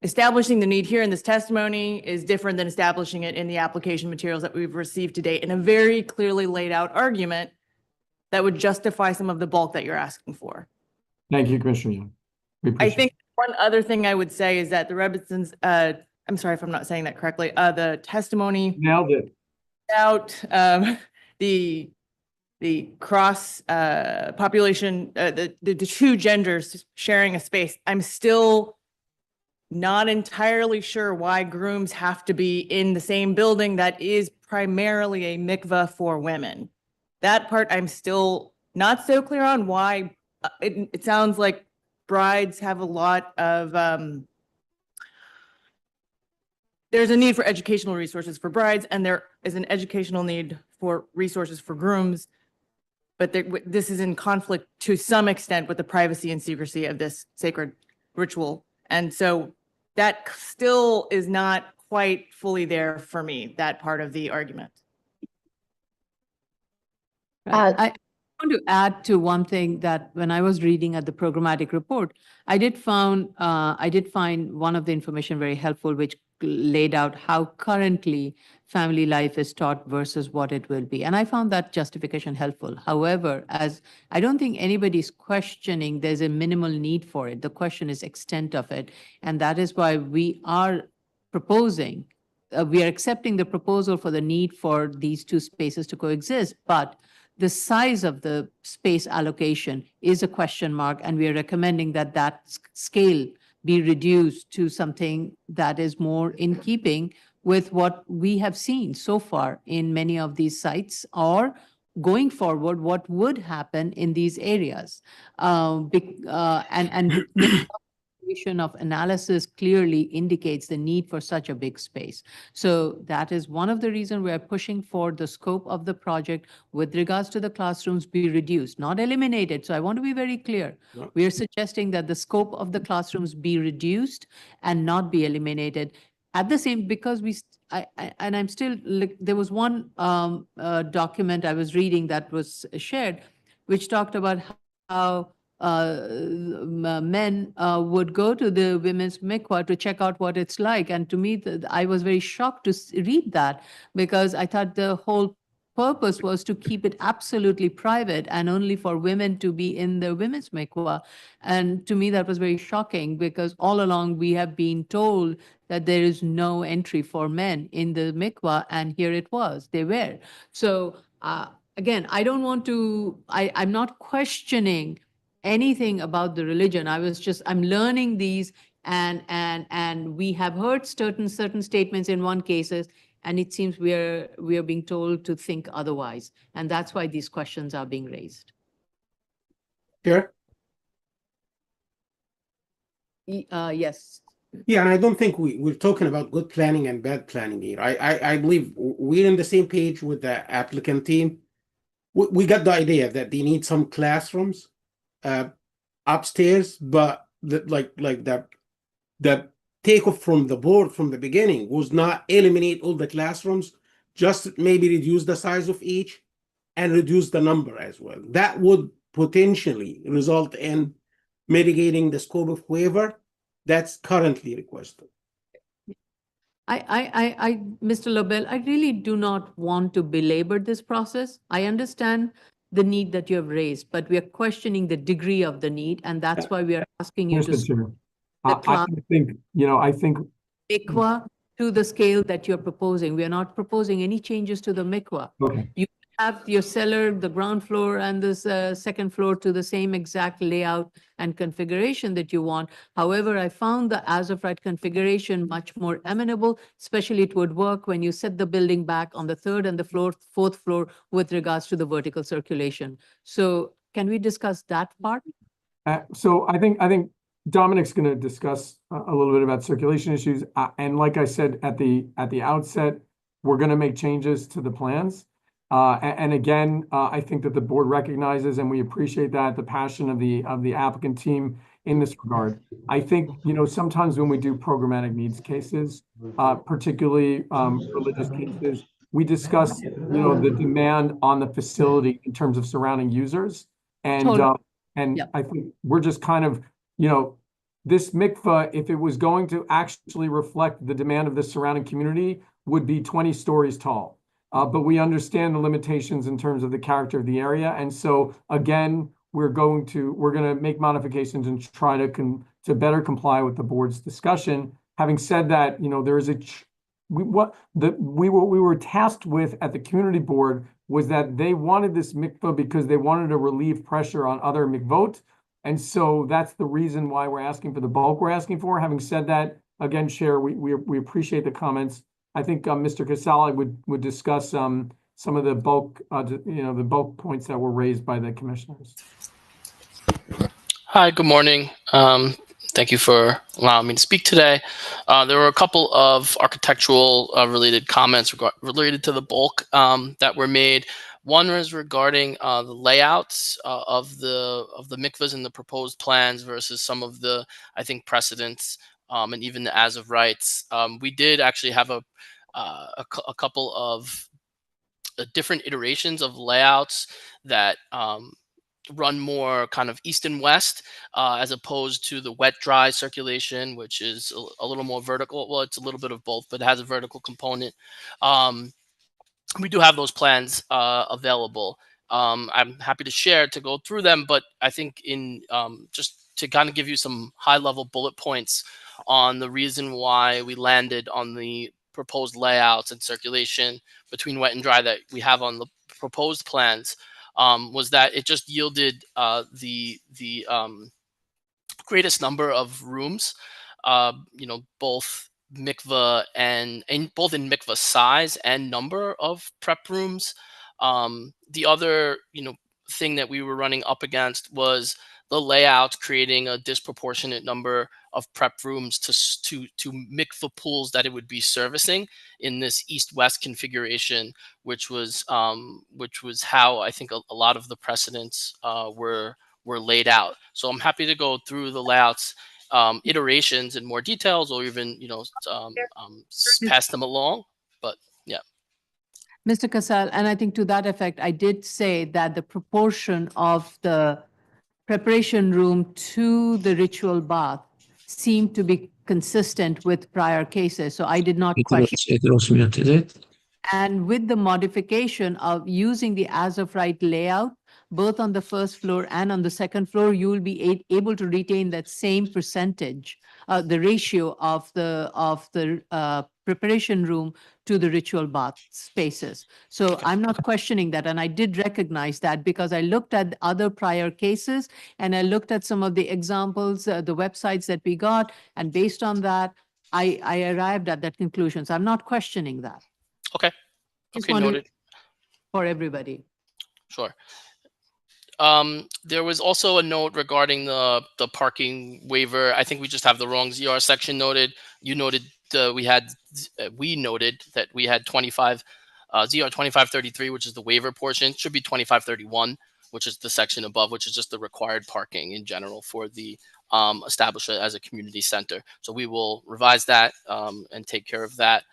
establishing the need here in this testimony is different than establishing it in the application materials that we've received to date in a very clearly laid out argument that would justify some of the bulk that you're asking for. Thank you, Commissioner Young. I think one other thing I would say is that the Rebbitzins, I'm sorry if I'm not saying that correctly, the testimony nailed it about the cross population, the two genders sharing a space. I'm still not entirely sure why grooms have to be in the same building that is primarily a mikveh for women. That part I'm still not so clear on why. It sounds like brides have a lot of, there's a need for educational resources for brides, and there is an educational need for resources for grooms, but this is in conflict to some extent with the privacy and secrecy of this sacred ritual. And so that still is not quite fully there for me, that part of the argument. I want to add to one thing that when I was reading at the programmatic report, I did find one of the information very helpful, which laid out how currently family life is taught versus what it will be. And I found that justification helpful. However, as I don't think anybody's questioning there's a minimal need for it. The question is extent of it. And that is why we are proposing, we are accepting the proposal for the need for these two spaces to coexist, but the size of the space allocation is a question mark, and we are recommending that that scale be reduced to something that is more in keeping with what we have seen so far in many of these sites, or going forward, what would happen in these areas. And of analysis clearly indicates the need for such a big space. So that is one of the reasons we are pushing for the scope of the project with regards to the classrooms be reduced, not eliminated. So I want to be very clear. We are suggesting that the scope of the classrooms be reduced and not be eliminated. At the same, because and I'm still, there was one document I was reading that was shared, which talked about how men would go to the women's mikvah to check out what it's like. And to me, I was very shocked to read that, because I thought the whole purpose was to keep it absolutely private and only for women to be in the women's mikvah. And to me, that was very shocking, because all along we have been told that there is no entry for men in the mikvah, and here it was, they were. So again, I don't want to, I'm not questioning anything about the religion. I'm learning these, and we have heard certain statements in one cases, and it seems we are being told to think otherwise. And that's why these questions are being raised. Sure. Yes. Yeah, and I don't think we're talking about good planning and bad planning here. I believe we're on the same page with the applicant team. We got the idea that they need some classrooms upstairs, but the takeoff from the board from the beginning was not eliminate all the classrooms, just maybe reduce the size of each and reduce the number as well. That would potentially result in mitigating the scope of waiver that's currently requested. Mr. Lobel, I really do not want to belabor this process. I understand the need that you have raised, but we are questioning the degree of the need, and that's why we are asking you to I think mikvah to the scale that you're proposing. We are not proposing any changes to the mikvah. Okay. You have your cellar, the ground floor, and the second floor to the same exact layout and configuration that you want. However, I found the as of right configuration much more amenable, especially it would work when you set the building back on the third and the fourth floor with regards to the vertical circulation. So can we discuss that part? So I think Dominic's going to discuss a little bit about circulation issues. And like I said at the outset, we're going to make changes to the plans. And again, I think that the board recognizes, and we appreciate that, the passion of the applicant team in this regard. I think, sometimes when we do programmatic needs cases, particularly religious cases, we discuss, the demand on the facility in terms of surrounding users. And, Totally. and I think we're just kind of, this mikvah, if it was going to actually reflect the demand of the surrounding community, would be 20 stories tall. But we understand the limitations in terms of the character of the area. And so again, we're going to make modifications and try to better comply with the board's discussion. Having said that, there is what we were tasked with at the community board was that they wanted this mikvah because they wanted to relieve pressure on other mikvot. And so that's the reason why we're asking for the bulk we're asking for. Having said that, again, Chair, we appreciate the comments. I think Mr. Casale would discuss some of the bulk, the bulk points that were raised by the commissioners. Hi, good morning. Thank you for allowing me to speak today. There were a couple of architectural related comments related to the bulk that were made. One was regarding the layouts of the mikvahs in the proposed plans versus some of the, I think, precedents and even the as of rights. We did actually have a couple of different iterations of layouts that run more kind of east and west as opposed to the wet dry circulation, which is a little more vertical. Well, it's a little bit of both, but it has a vertical component. We do have those plans available. I'm happy to share to go through them, but I think in just to kind of give you some high level bullet points on the reason why we landed on the proposed layouts and circulation between wet and dry that we have on the proposed plans was that it just yielded the greatest number of rooms, both mikvah and both in mikvah size and number of prep rooms. The other, thing that we were running up against was the layout, creating a disproportionate number of prep rooms to mikvah pools that it would be servicing in this east-west configuration, which was how I think a lot of the precedents were laid out. So I'm happy to go through the layouts iterations in more details, or even pass them along. But yeah. Mr. Casal, and I think to that effect, I did say that the proportion of the preparation room to the ritual bath seemed to be consistent with prior cases. So I did not question. It was muted. And with the modification of using the as of right layout, both on the first floor and on the second floor, you will be able to retain that same percentage, the ratio of the preparation room to the ritual bath spaces. So I'm not questioning that. And I did recognize that because I looked at other prior cases and I looked at some of the examples, the websites that we got. And based on that, I arrived at that conclusion. So I'm not questioning that. Okay. Just Okay, wanted noted. for everybody. Sure. There was also a note regarding the parking waiver. I think we just have the wrong ZR section noted. You noted we noted that we had 25 ZR 2533, which is the waiver portion. It should be 2531, which is the section above, which is just the required parking in general for the establishment as a community center. So we will revise that and take care of that.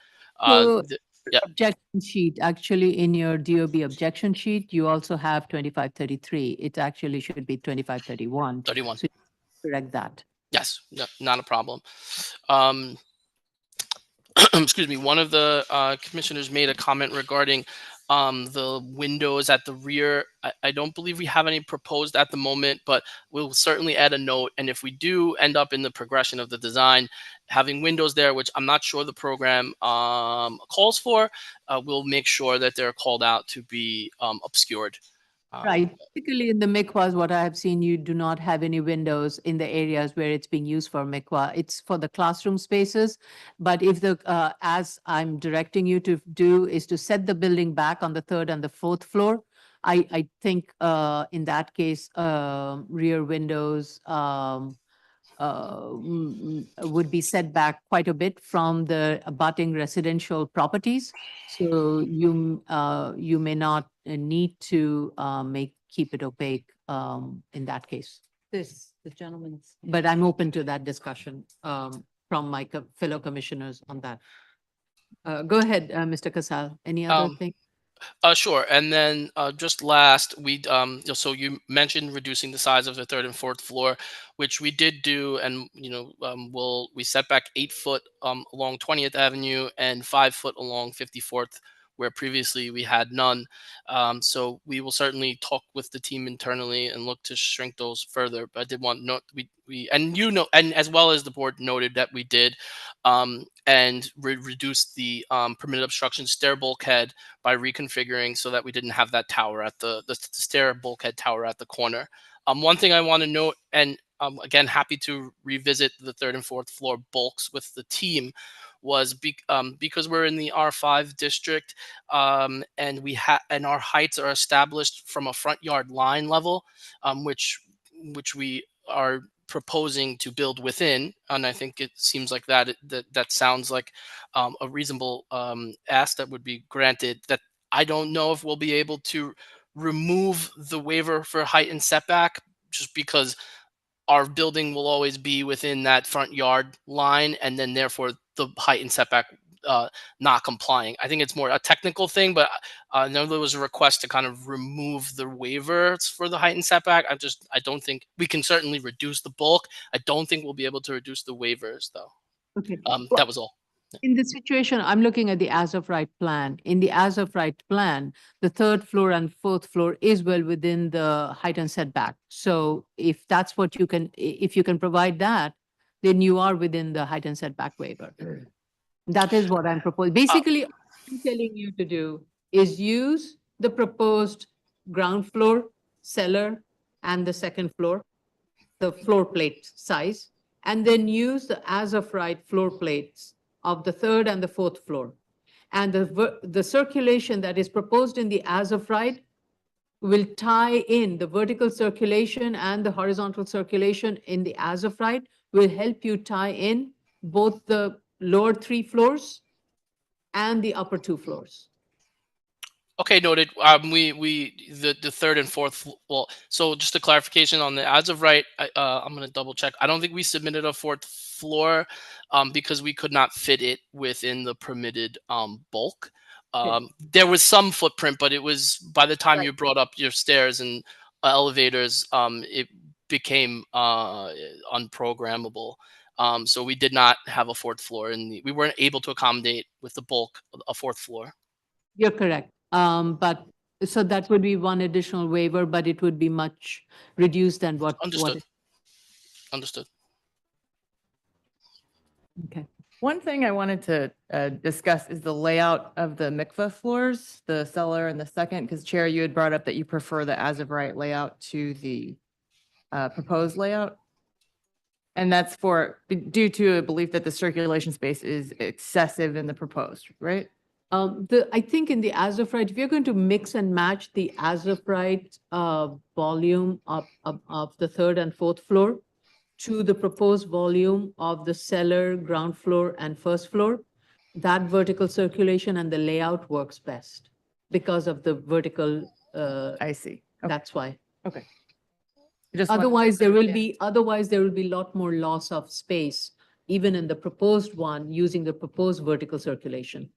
Yeah. Objection sheet, actually in your DOB objection sheet, you also have 2533. It actually should be 2531. 31. So correct that. Yes, no, not a problem. Excuse me. One of the commissioners made a comment regarding the windows at the rear. I don't believe we have any proposed at the moment, but we'll certainly add a note. And if we do end up in the progression of the design, having windows there, which I'm not sure the program calls for, we'll make sure that they're called out to be obscured. Right. Particularly in the mikvahs, what I have seen, you do not have any windows in the areas where it's being used for mikvah. It's for the classroom spaces. But if as I'm directing you to do is to set the building back on the third and the fourth floor, I think in that case, rear windows would be set back quite a bit from the abutting residential properties. So you may not need to keep it opaque in that case. The gentleman's. But I'm open to that discussion from my fellow commissioners on that. Go ahead, Mr. Casal. Any other thing? Sure. And then just last, so you mentioned reducing the size of the third and fourth floor, which we did do. And, we set back 8 foot along 20th Avenue and 5 foot along 54th, where previously we had none. So we will certainly talk with the team internally and look to shrink those further. But I did want to note and as well as the board noted that we did and reduce the permitted obstruction stair bulkhead by reconfiguring so that we didn't have that tower at the stair bulkhead tower at the corner. One thing I want to note, and again, happy to revisit the third and fourth floor bulks with the team, was because we're in the R5 district and and our heights are established from a front yard line level, which we are proposing to build within. And I think it seems like that sounds like a reasonable ask that would be granted. That I don't know if we'll be able to remove the waiver for height and setback, just because our building will always be within that front yard line, and then therefore the height and setback not complying. I think it's more a technical thing, but I know there was a request to kind of remove the waivers for the height and setback. I don't think we can certainly reduce the bulk. I don't think we'll be able to reduce the waivers though. Okay. That was all. In this situation, I'm looking at the as of right plan. In the as of right plan, the third floor and fourth floor is well within the height and setback. So if that's what if you can provide that, then you are within the height and setback waiver. That is what I'm proposing. Basically, all I'm telling you to do is use the proposed ground floor, cellar, and the second floor, the floor plate size, and then use the as of right floor plates of the third and the fourth floor. And the circulation that is proposed in the as of right will tie in the vertical circulation and the horizontal circulation in the as of right, will help you tie in both the lower 3 floors and the upper 2 floors. Okay, noted. The third and fourth. Well, so just a clarification on the as of right. I'm gonna double check. I don't think we submitted a fourth floor, because we could not fit it within the permitted bulk. There was some footprint, but it was by the time you brought up your stairs and elevators, it became unprogrammable. So we did not have a fourth floor, and we weren't able to accommodate with the bulk a fourth floor. You're correct. But so that would be one additional waiver, but it would be much reduced than what. Understood. Understood. Okay. One thing I wanted to discuss is the layout of the mikveh floors, the cellar and the second, because Chair, you had brought up that you prefer the as of right layout to the proposed layout. And that's due to a belief that the circulation space is excessive in the proposed, right? I think in the as of right, if you're going to mix and match the as of right volume of the third and fourth floor to the proposed volume of the cellar, ground floor, and first floor, that vertical circulation and the layout works best because of the vertical. I see. Okay. That's why. Okay. Otherwise, there will be a lot more loss of space, even in the proposed one, using the proposed vertical circulation.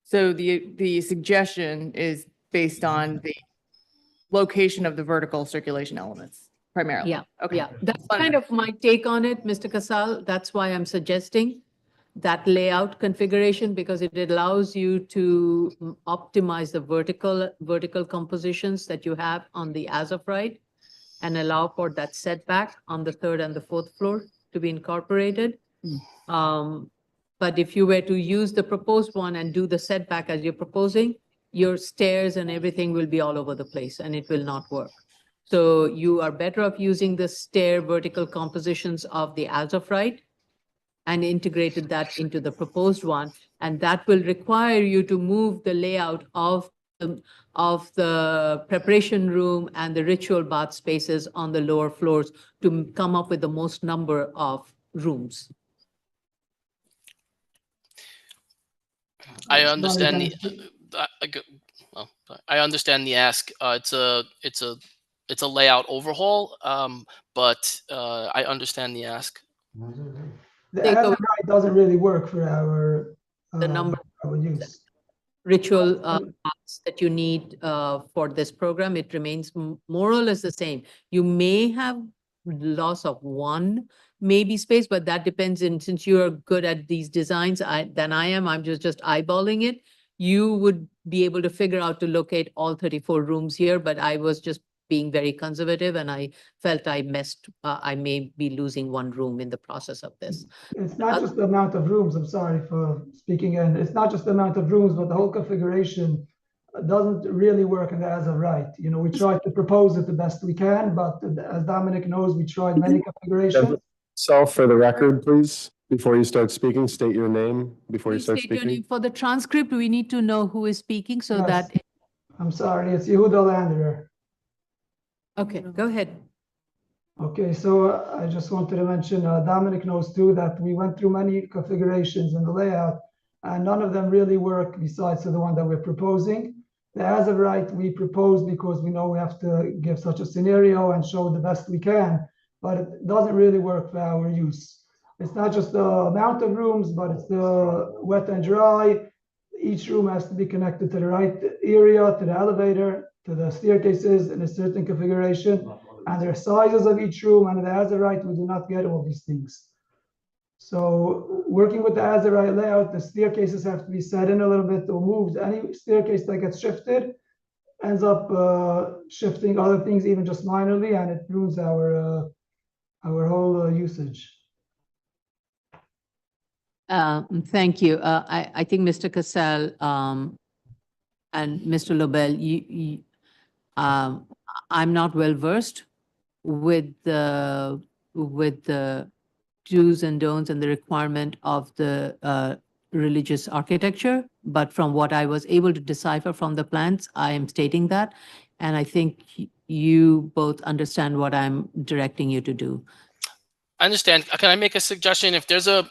So the suggestion is based on the location of the vertical circulation elements primarily. Yeah. Okay. Yeah. That's kind of my take on it, Mr. Casal. That's why I'm suggesting that layout configuration, because it allows you to optimize the vertical compositions that you have on the as of right and allow for that setback on the third and the fourth floor to be incorporated. But if you were to use the proposed one and do the setback as you're proposing, your stairs and everything will be all over the place and it will not work. So you are better off using the stair vertical compositions of the as of right and integrated that into the proposed one. And that will require you to move the layout of the preparation room and the ritual bath spaces on the lower floors to come up with the most number of rooms. I understand I understand the ask. It's a layout overhaul, but I understand the ask. The as of right doesn't really work for our number our use. Ritual baths that you need for this program. It remains more or less the same. You may have loss of one maybe space, but that depends. And since you are good at these designs than I am, I'm just eyeballing it. You would be able to figure out to locate all 34 rooms here, but I was just being very conservative and I felt I may be losing one room in the process of this. It's not just the amount of rooms, I'm sorry for speaking in, it's not just the amount of rooms, but the whole configuration doesn't really work in the as of right. You know, we tried to propose it the best we can, but as Dominic knows, we tried many configurations. Self for the record, please. Before you start speaking, state your name before you start State your speaking. name. For the transcript, we need to know who is speaking so Yes. that. I'm sorry, it's Yehuda Landerer. Okay, go ahead. Okay, so I just wanted to mention, Dominic knows too that we went through many configurations in the layout and none of them really work besides the one that we're proposing. The as of right, we propose because we know we have to give such a scenario and show the best we can, but it doesn't really work for our use. It's not just the amount of rooms, but it's the wet and dry. Each room has to be connected to the right area, to the elevator, to the staircases in a certain configuration, and there are sizes of each room, and the as of right, we do not get all these things. So working with the as of right layout, the staircases have to be set in a little bit or moved. Any staircase that gets shifted ends up shifting other things even just minorly, and it ruins our whole usage. Thank you. I think Mr. Casal and Mr. Lobel, I'm not well versed with the do's and don'ts and the requirement of the religious architecture, but from what I was able to decipher from the plans, I am stating that. And I think you both understand what I'm directing you to do. I understand. Can I make a suggestion? If there's a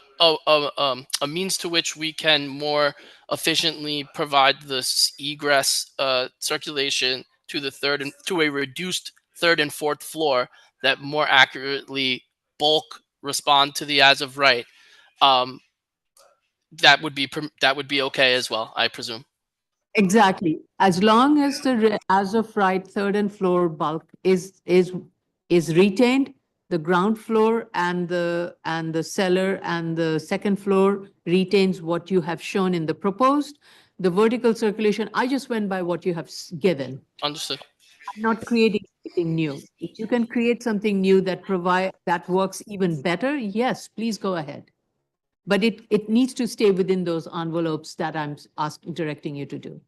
means to which we can more efficiently provide this egress circulation to the third and to a reduced third and fourth floor that more accurately bulk respond to the as of right, that would be okay as well, I presume. Exactly. As long as the as of right third and floor bulk is retained, the ground floor and the cellar and the second floor retains what you have shown in the proposed. The vertical circulation, I just went by what you have given. Understood. I'm not creating anything new. If you can create something new that works even better, yes, please go ahead. But it needs to stay within those envelopes that I'm directing you to do.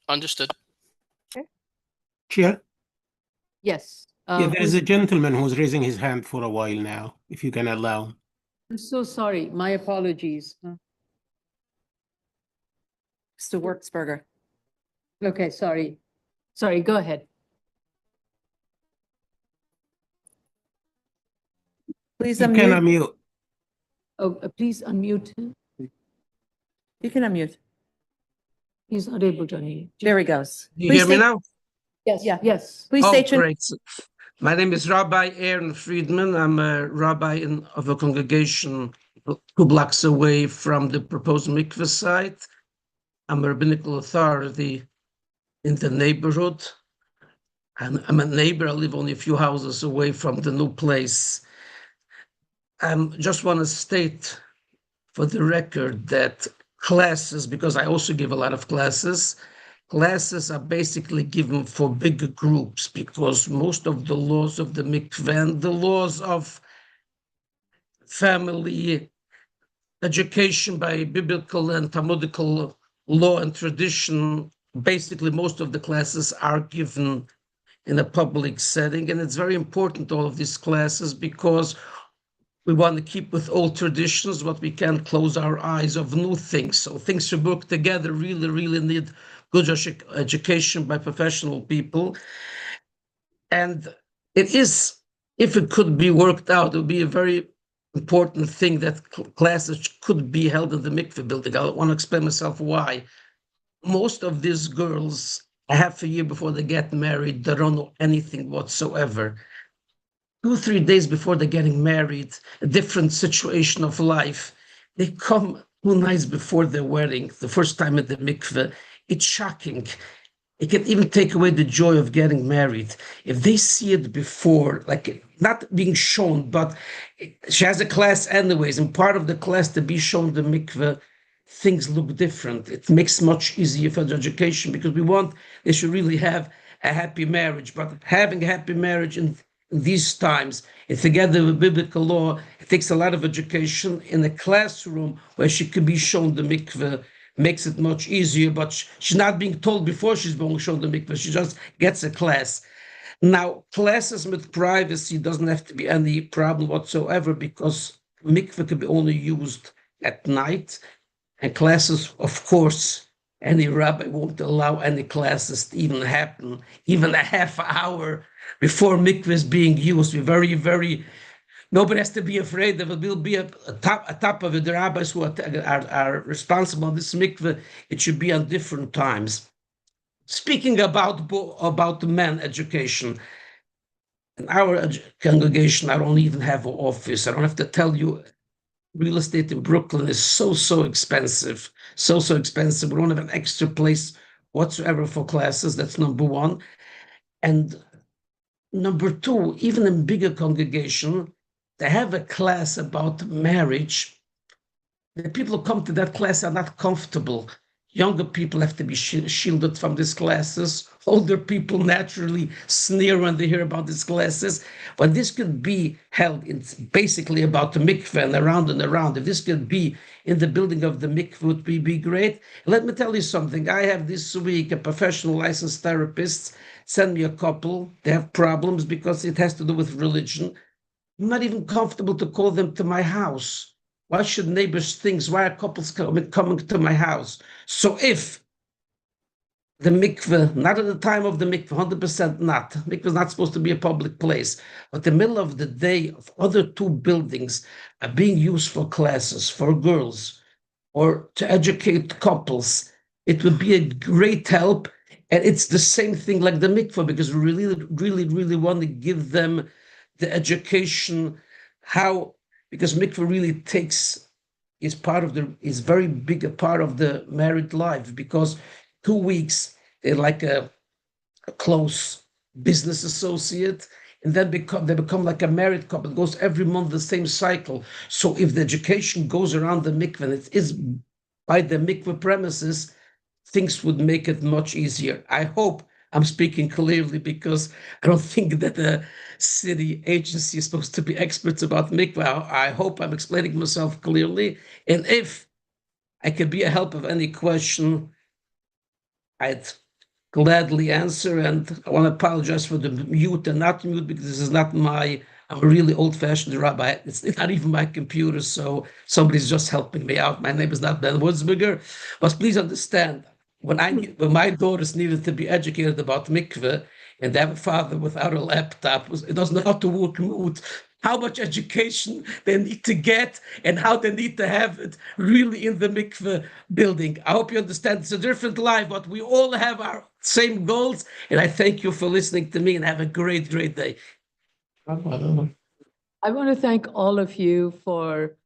Understood. Chair? Yes. Yeah, there's a gentleman who's raising his hand for a while now, if you can allow. I'm so sorry. My apologies. Mr. Wertzberger. Okay, sorry. Sorry, go ahead. Please You can unmute. unmute. Oh, please unmute. You can unmute. He's not able to unmute. There he goes. You hear me now? Yes, yes. Please Oh, state your great. My name is Rabbi Aaron Friedman. I'm a rabbi of a congregation 2 blocks away from the proposed mikveh site. I'm a rabbinical authority in the neighborhood. And I'm a neighbor. I live only a few houses away from the new place. I just want to state for the record that classes, because I also give a lot of classes are basically given for bigger groups because most of the laws of the mikveh and the laws of family education by biblical and Talmudical law and tradition, basically most of the classes are given in a public setting. And it's very important, all of these classes, because we want to keep with old traditions, but we can't close our eyes of new things. So things to work together really need good education by professional people. And it is, if it could be worked out, it would be a very important thing that classes could be held in the mikveh building. I want to explain myself why. Most of these girls, a half a year before they get married, they don't know anything whatsoever. 2-3 days before they're getting married, a different situation of life. They come 2 nights before their wedding, the first time at the mikveh. It's shocking. It can even take away the joy of getting married. If they see it before, like not being shown, but she has a class anyways, and part of the class to be shown the mikveh, things look different. It makes much easier for the education because they should really have a happy marriage. But having a happy marriage in these times, and together with biblical law, it takes a lot of education in a classroom where she could be shown the mikveh, makes it much easier, but she's not being told before she's being shown the mikveh. She just gets a class. Now, classes with privacy doesn't have to be any problem whatsoever because mikveh can be only used at night. And classes, of course, any rabbi won't allow any classes to even happen, even a half hour before mikveh is being used. We're nobody has to be afraid. There will be a top of it. The rabbis who are responsible for this mikveh, it should be on different times. Speaking about men education, in our congregation, I don't even have an office. I don't have to tell you, real estate in Brooklyn is so expensive, so expensive. We don't have an extra place whatsoever for classes. That's number one. And number two, even in bigger congregation, they have a class about marriage. The people who come to that class are not comfortable. Younger people have to be shielded from these classes. Older people naturally sneer when they hear about these classes. But this could be held, it's basically about the mikveh and around. If this could be in the building of the mikveh, would be great. Let me tell you something. I have this week a professional licensed therapist send me a couple. They have problems because it has to do with religion. I'm not even comfortable to call them to my house. Why should neighbors think, why are couples coming to my house? So if the mikveh, not at the time of the mikveh, 100% not. Mikveh is not supposed to be a public place. But the middle of the day, other two buildings are being used for classes, for girls, or to educate couples. It would be a great help. And it's the same thing like the mikveh, because we really want to give them the education, because mikveh really is very big a part of the married life, because 2 weeks, they're like a close business associate, and then they become like a married couple. It goes every month, the same cycle. So if the education goes around the mikveh, and it is by the mikveh premises, things would make it much easier. I hope I'm speaking clearly, because I don't think that the city agency is supposed to be experts about mikveh. I hope I'm explaining myself clearly. And if I could be a help of any question, I'd gladly answer. And I want to apologize for the mute and not mute, because this is not I'm a really old-fashioned rabbi. It's not even my computer, so somebody's just helping me out. My name is not Ben Woodsberger. But please understand, when my daughters needed to be educated about mikveh, and they have a father without a laptop, it doesn't know how to work mute, how much education they need to get and how they need to have it really in the mikveh building. I hope you understand it's a different life, but we all have our same goals. And I thank you for listening to me, and have a great day. I want to thank all of you for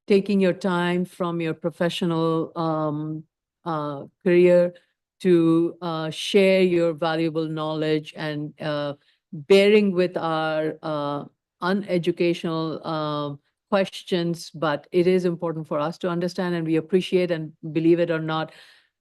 taking your time from your professional career to share your valuable knowledge and bearing with our uneducational questions, but it is important for us to understand, and we appreciate, and believe it or not,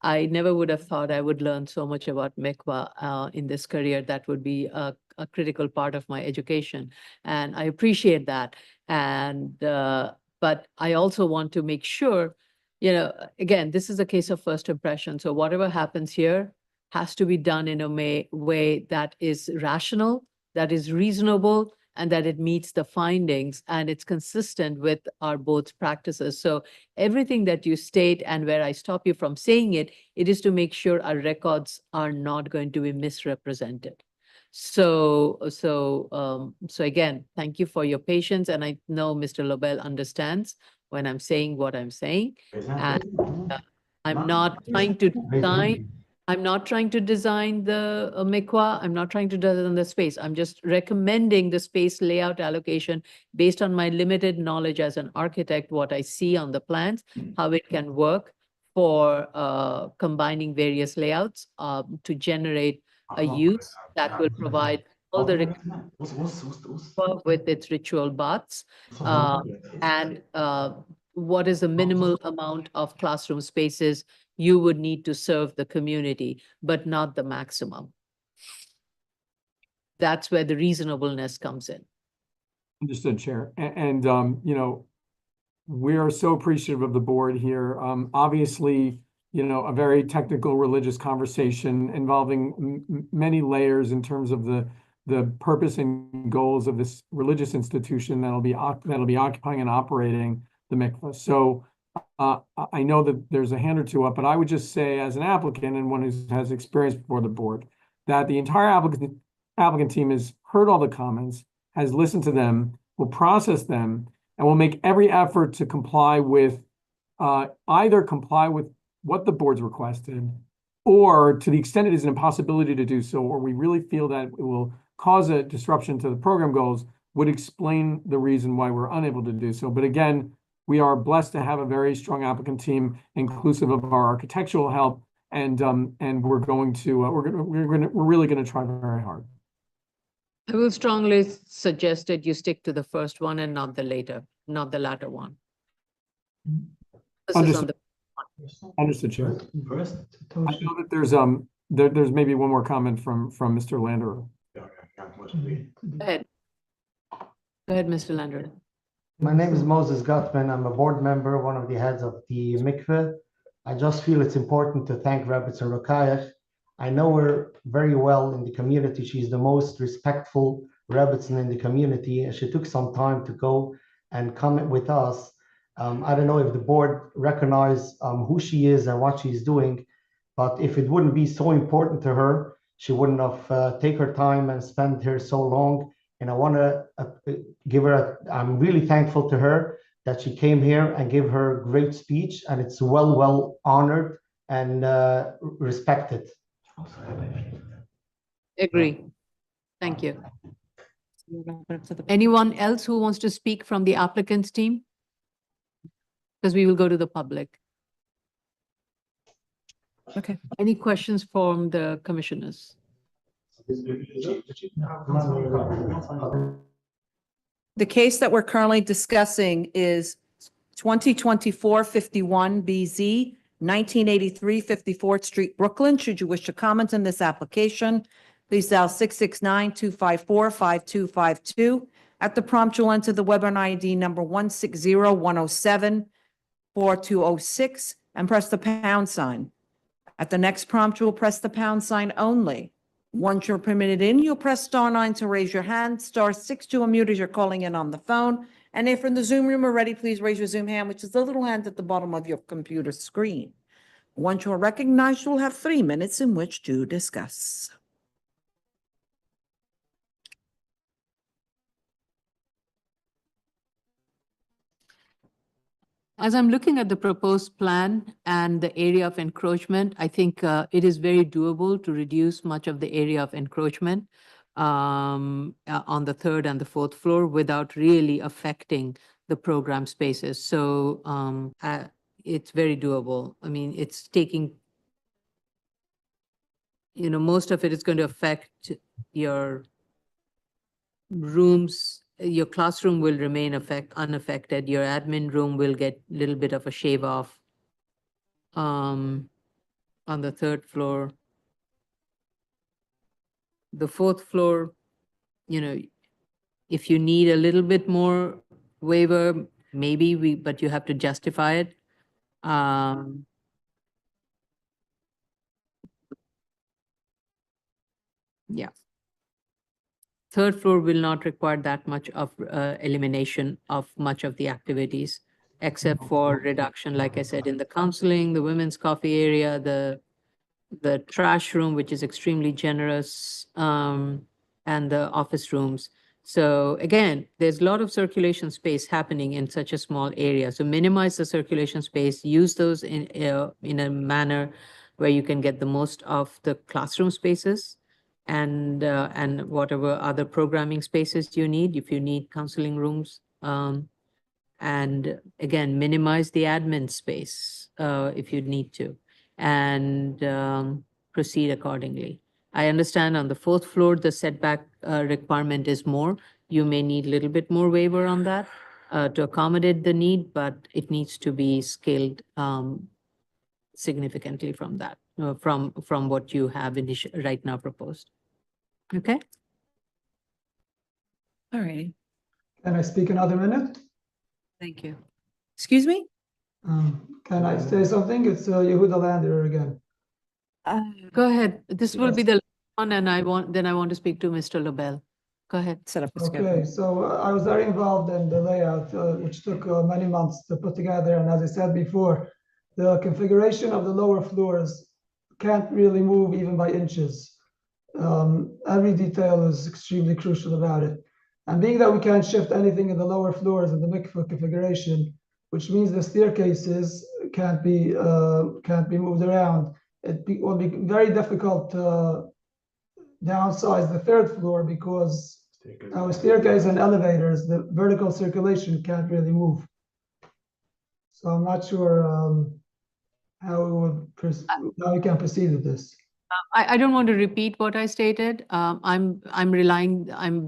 I never would have thought I would learn so much about mikvah in this career. That would be a critical part of my education, and I appreciate that. And but I also want to make sure, again, this is a case of first impression. So whatever happens here has to be done in a way that is rational, that is reasonable, and that it meets the findings and it's consistent with our board's practices. So everything that you state, and where I stop you from saying it, it is to make sure our records are not going to be misrepresented. So again, thank you for your patience. And I know Mr. Lobel understands when I'm saying what I'm saying. And I'm not trying to design the mikvah. I'm not trying to design the space. I'm just recommending the space layout allocation based on my limited knowledge as an architect, what I see on the plans, how it can work for combining various layouts to generate a use that will provide all the with its ritual baths and what is the minimal amount of classroom spaces you would need to serve the community, but not the maximum. That's where the reasonableness comes in. Understood, Chair. And we are so appreciative of the board here. Obviously, a very technical religious conversation involving many layers in terms of the purpose and goals of this religious institution that'll be occupying and operating the mikveh. So I know that there's a hand or two up, but I would just say, as an applicant and one who has experience before the board, that the entire applicant team has heard all the comments, has listened to them, will process them, and will make every effort to comply with either comply with what the board's requested, or to the extent it is an impossibility to do so, or we really feel that it will cause a disruption to the program goals, would explain the reason why we're unable to do so. But again, we are blessed to have a very strong applicant team, inclusive of our architectural help, and we're really going to try very hard. I will strongly suggest that you stick to the first one and not the latter one. Understood, Chair. I know that there's maybe one more comment from Mr. Landerer. Go ahead. Go ahead, Mr. Landerer. My name is Moses Gutman. I'm a board member, one of the heads of the mikveh. I just feel it's important to thank Rebbetzin Rokayach. I know her very well in the community. She's the most respectful Rebbetzin in the community, and she took some time to go and comment with us I don't know if the board recognize who she is and what she's doing, but if it wouldn't be so important to her, she wouldn't have take her time and spent here so long. And I want to give her, I'm really thankful to her that she came here and gave her great speech, and it's well honored and respected. Agree. Thank you. Anyone else who wants to speak from the applicant's team? Because we will go to the public. Okay. Any questions from the commissioners? The case that we're currently discussing is 2024-51 BZ, 1983 54th Street, Brooklyn. Should you wish to comment on this application, please dial 669-254-5252. At the prompt, you'll enter the webinar ID number 160-107-4206 and press the pound sign. At the next prompt, you will press the pound sign only. Once you're permitted in, you'll press *9 to raise your hand, *6 to unmute as you're calling in on the phone. And if in the Zoom room already, please raise your Zoom hand, which is the little hand at the bottom of your computer screen. Once you're recognized, you'll have 3 minutes in which to discuss. As I'm looking at the proposed plan and the area of encroachment, I think it is very doable to reduce much of the area of encroachment on the 3rd and the 4th floor without really affecting the program spaces. So it's very doable. I mean, it's taking, most of it is going to affect your rooms. Your classroom will remain unaffected. Your admin room will get a little bit of a shave off on the 3rd floor. The 4th floor, if you need a little bit more waiver, maybe but you have to justify it. Yeah. 3rd floor will not require that much of elimination of much of the activities, except for reduction, like I said, in the counseling, the women's coffee area, the trash room, which is extremely generous, and the office rooms. So again, there's a lot of circulation space happening in such a small area. So minimize the circulation space, use those in a manner where you can get the most of the classroom spaces and whatever other programming spaces you need, if you need counseling rooms. And again, minimize the admin space if you need to, and proceed accordingly. I understand on the 4th floor, the setback requirement is more. You may need a little bit more waiver on that to accommodate the need, but it needs to be scaled significantly from that, from what you have right now proposed. Okay. All right. Can I speak another minute? Thank you. Excuse me? Can I say something? It's Yehuda Lander again. Go ahead. This will be the last one, and I want to speak to Mr. Lobel. Go ahead. Set up a Okay, schedule. so I was very involved in the layout, which took many months to put together. And as I said before, the configuration of the lower floors can't really move even by inches. Every detail is extremely crucial about it. And being that we can't shift anything in the lower floors of the mikveh configuration, which means the staircases can't be moved around, will be very difficult to downsize the 3rd floor because our staircase and elevators, the vertical circulation can't really move. So I'm not sure how we can proceed with this. I don't want to repeat what I stated. I'm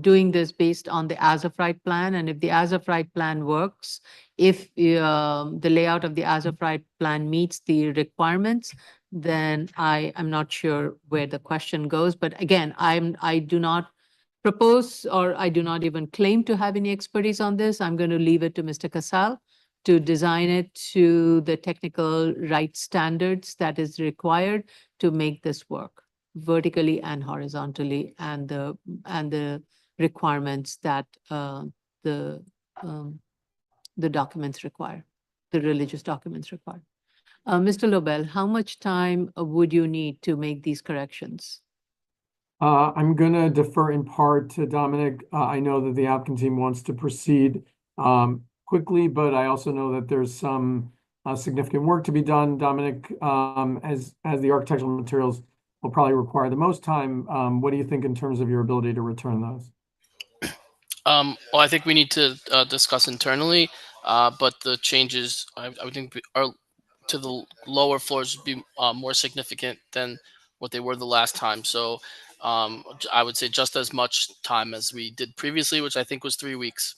doing this based on the as of right plan, and if the as of right plan works, if the layout of the as of right plan meets the requirements, then I'm not sure where the question goes. But again, I do not propose, or I do not even claim to have any expertise on this. I'm going to leave it to Mr. Casal to design it to the technical right standards that is required to make this work vertically and horizontally, and the requirements that the documents require. the religious documents required. Mr. Lobel, how much time would you need to make these corrections? I'm gonna defer in part to Dominic. I know that the applicant team wants to proceed quickly, but I also know that there's some significant work to be done. Dominic, as the architectural materials will probably require the most time. What do you think in terms of your ability to return those? Well, I think we need to discuss internally, but the changes I would think are to the lower floors would be more significant than what they were the last time. So I would say just as much time as we did previously, which I think was 3 weeks.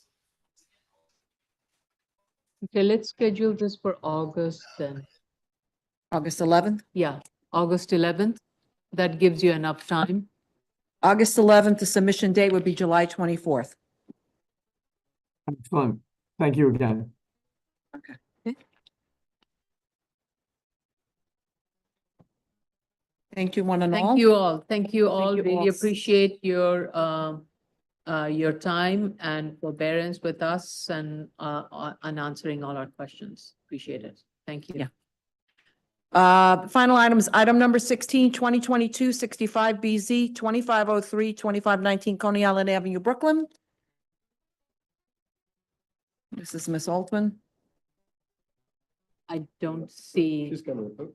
Okay, let's schedule this for August then. August 11th? Yeah, August 11th. That gives you enough time. August 11th, the submission date would be July 24th. Excellent. Thank you again. Okay. Thank you, one and all. Thank you all. Thank you all. you Really all. appreciate your time and forbearance with us and answering all our questions. Appreciate it. Thank you. Yeah. Final items, item number 16, 2022-65 BZ, 2503, 2519 Coney Island Avenue, Brooklyn. This is Ms. Altman. I don't see, She's coming. Oh,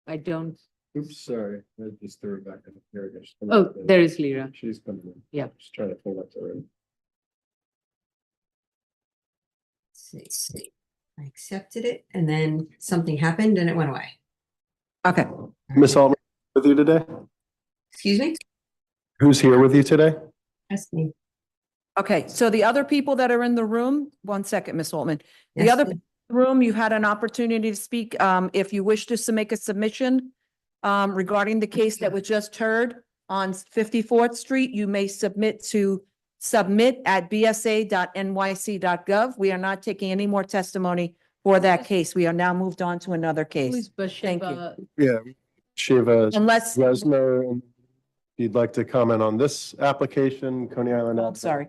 I don't, oops, sorry. I just threw it back in. Here we go. She's coming oh, up. there is Lyra. She's coming in. Yeah. She's trying to pull up to her. See. I accepted it and then something happened and it went away. Okay. Miss Altman, with you today? Excuse me? Who's here with you today? That's me. Okay, so the other people that are in the room, one second, Ms. Altman. The Yes, other ma'am. room, you had an opportunity to speak. If you wish to make a submission regarding the case that was just heard on 54th Street, you may submit at bsa.nyc.gov. We are not taking any more testimony for that case. We are now moved on to another case. Who is Thank you. Bathsheba? Yeah. Shiva Unless, Resner, if you'd like to comment on this application, Coney Island. I'm sorry.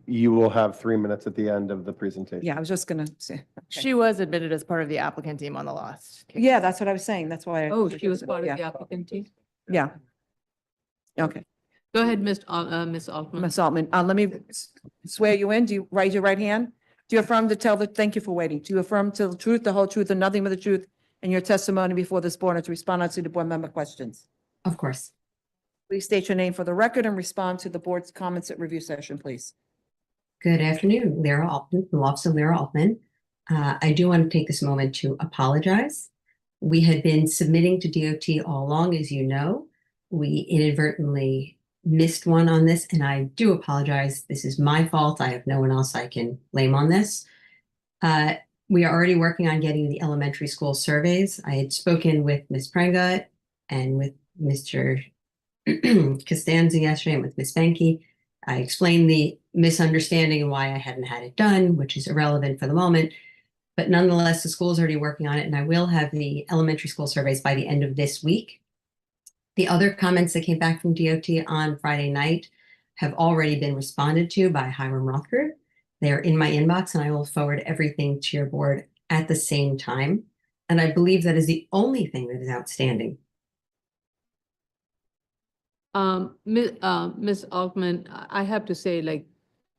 You will have 3 minutes at the end of the presentation. Yeah, I was just gonna say. okay. She was admitted as part of the applicant team on the last case. Yeah, that's what I was saying. That's why. Oh, she was part of Yeah. the applicant team. Yeah. Okay. Go ahead, Ms. Altman. Ms. Altman, let me swear you in. Do you raise your right hand? Do you affirm to tell thank you for waiting. Do you affirm to tell the truth, the whole truth, and nothing but the truth in your testimony before this board and to respond to the board member questions? Of course. Please state your name for the record and respond to the board's comments at review session, please. Good afternoon, Lyra Altman, from Office of Lyra Altman. I do want to take this moment to apologize. We had been submitting to DOT all along, as you know. We inadvertently missed one on this, and I do apologize. This is my fault. I have no one else I can blame on this. We are already working on getting the elementary school surveys. I had spoken with Ms. Prenga and with Mr. Costanza yesterday and with Ms. Benke. I explained the misunderstanding and why I hadn't had it done, which is irrelevant for the moment. But nonetheless, the school is already working on it, and I will have the elementary school surveys by the end of this week. The other comments that came back from DOT on Friday night have already been responded to by Hiram Rothker. They're in my inbox, and I will forward everything to your board at the same time. And I believe that is the only thing that is outstanding. Ms. Altman, I have to say, like,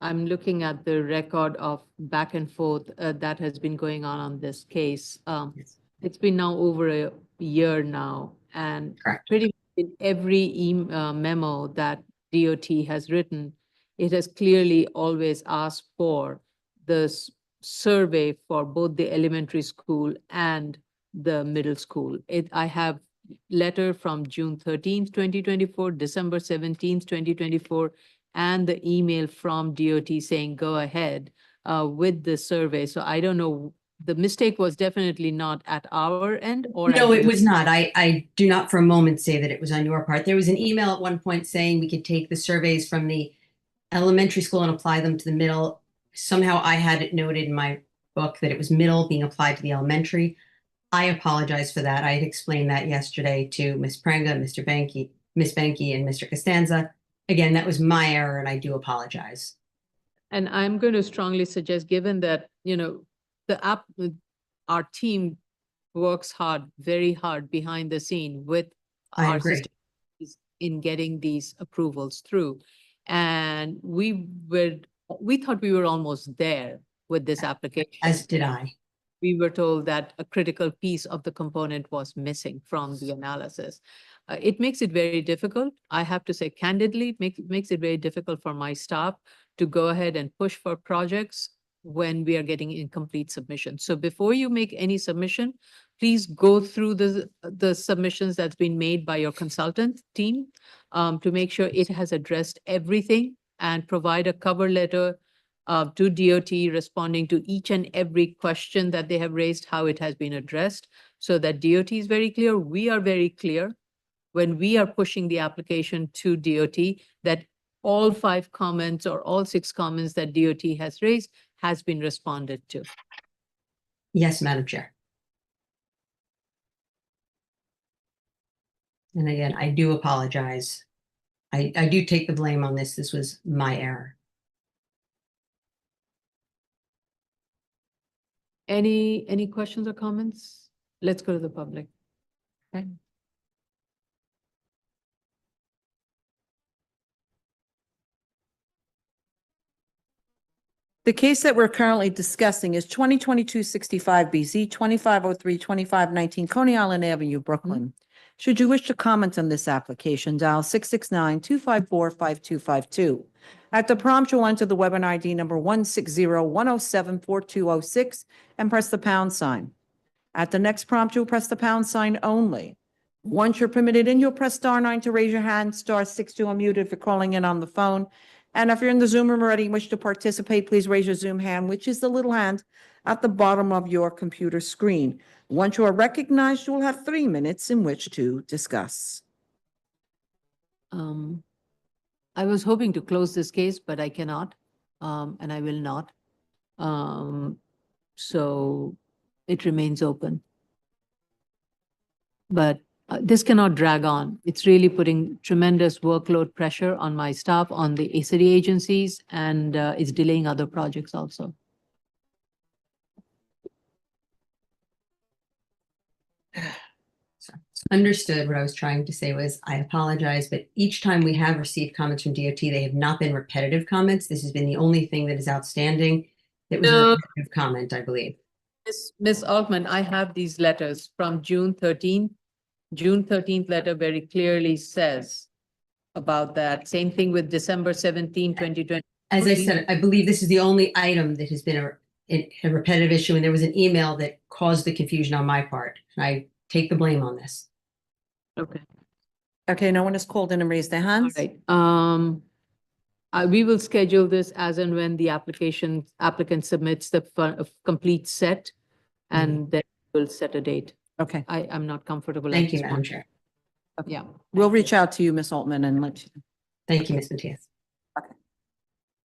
I'm looking at the record of back and forth that has been going on this case. Yes. It's been now over a year now, and Correct. pretty much in every memo that DOT has written, it has clearly always asked for the survey for both the elementary school and the middle school. I have letter from June 13th, 2024, December 17th, 2024, and the email from DOT saying go ahead with the survey. So I don't know, the mistake was definitely not at our end, or No, it was not. I do not for a moment say that it was on your part. There was an email at one point saying we could take the surveys from the elementary school and apply them to the middle. Somehow I had it noted in my book that it was middle being applied to the elementary. I apologize for that. I had explained that yesterday to Ms. Prenga, Ms. Benke, and Mr. Costanza. Again, that was my error, and I do apologize. And I'm going to strongly suggest, given that, our team works hard, very hard behind the scene with I our agree. system in getting these approvals through. And we thought we were almost there with this application. As did I. We were told that a critical piece of the component was missing from the analysis. It makes it very difficult. I have to say candidly, makes it very difficult for my staff to go ahead and push for projects when we are getting incomplete submissions. So before you make any submission, please go through the submissions that's been made by your consultant team to make sure it has addressed everything, and provide a cover letter to DOT responding to each and every question that they have raised, how it has been addressed, so that DOT is very clear. We are very clear when we are pushing the application to DOT that all 5 comments or all 6 comments that DOT has raised has been responded to. Yes, Madam Chair. And again, I do apologize. I do take the blame on this. This was my error. Any questions or comments? Let's go to the public. Okay. The case that we're currently discussing is 2022-65BZ, 2503-2519 Coney Island Avenue, Brooklyn. Should you wish to comment on this application, dial 669-254-5252. At the prompt, you'll enter the webinar ID number 160-107-4206 and press the pound sign. At the next prompt, you'll press the pound sign only. Once you're permitted in, you'll press *9 to raise your hand, *6 to unmute if you're calling in on the phone. And if you're in the Zoom room already and wish to participate, please raise your Zoom hand, which is the little hand at the bottom of your computer screen. Once you are recognized, you will have 3 minutes in which to discuss. I was hoping to close this case, but I cannot, and I will not. So it remains open. But this cannot drag on. It's really putting tremendous workload pressure on my staff, on the city agencies, and it's delaying other projects also. Understood. What I was trying to say was I apologize, but each time we have received comments from DOT, they have not been repetitive comments. This has been the only thing that is outstanding. It was a repetitive comment, I believe. Ms. Altman, I have these letters from June 13th. June 13th letter very clearly says about that. Same thing with December 17, 2020. As I said, I believe this is the only item that has been a repetitive issue, and there was an email that caused the confusion on my part. And I take the blame on this. Okay. Okay, no one has called in and raised their hands? Right. We will schedule this as and when the applicant submits the complete set, and then we'll set a date. Okay. I'm not comfortable. at Thank you, this Madam point. Chair. Yeah. We'll reach out to you, Ms. Altman, and let you. Thank you, Ms. Matias.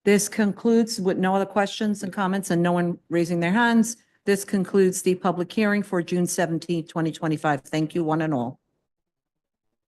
This concludes with no other questions and comments and no one raising their hands. This concludes the public hearing for June 17, 2025. Thank you, one and all.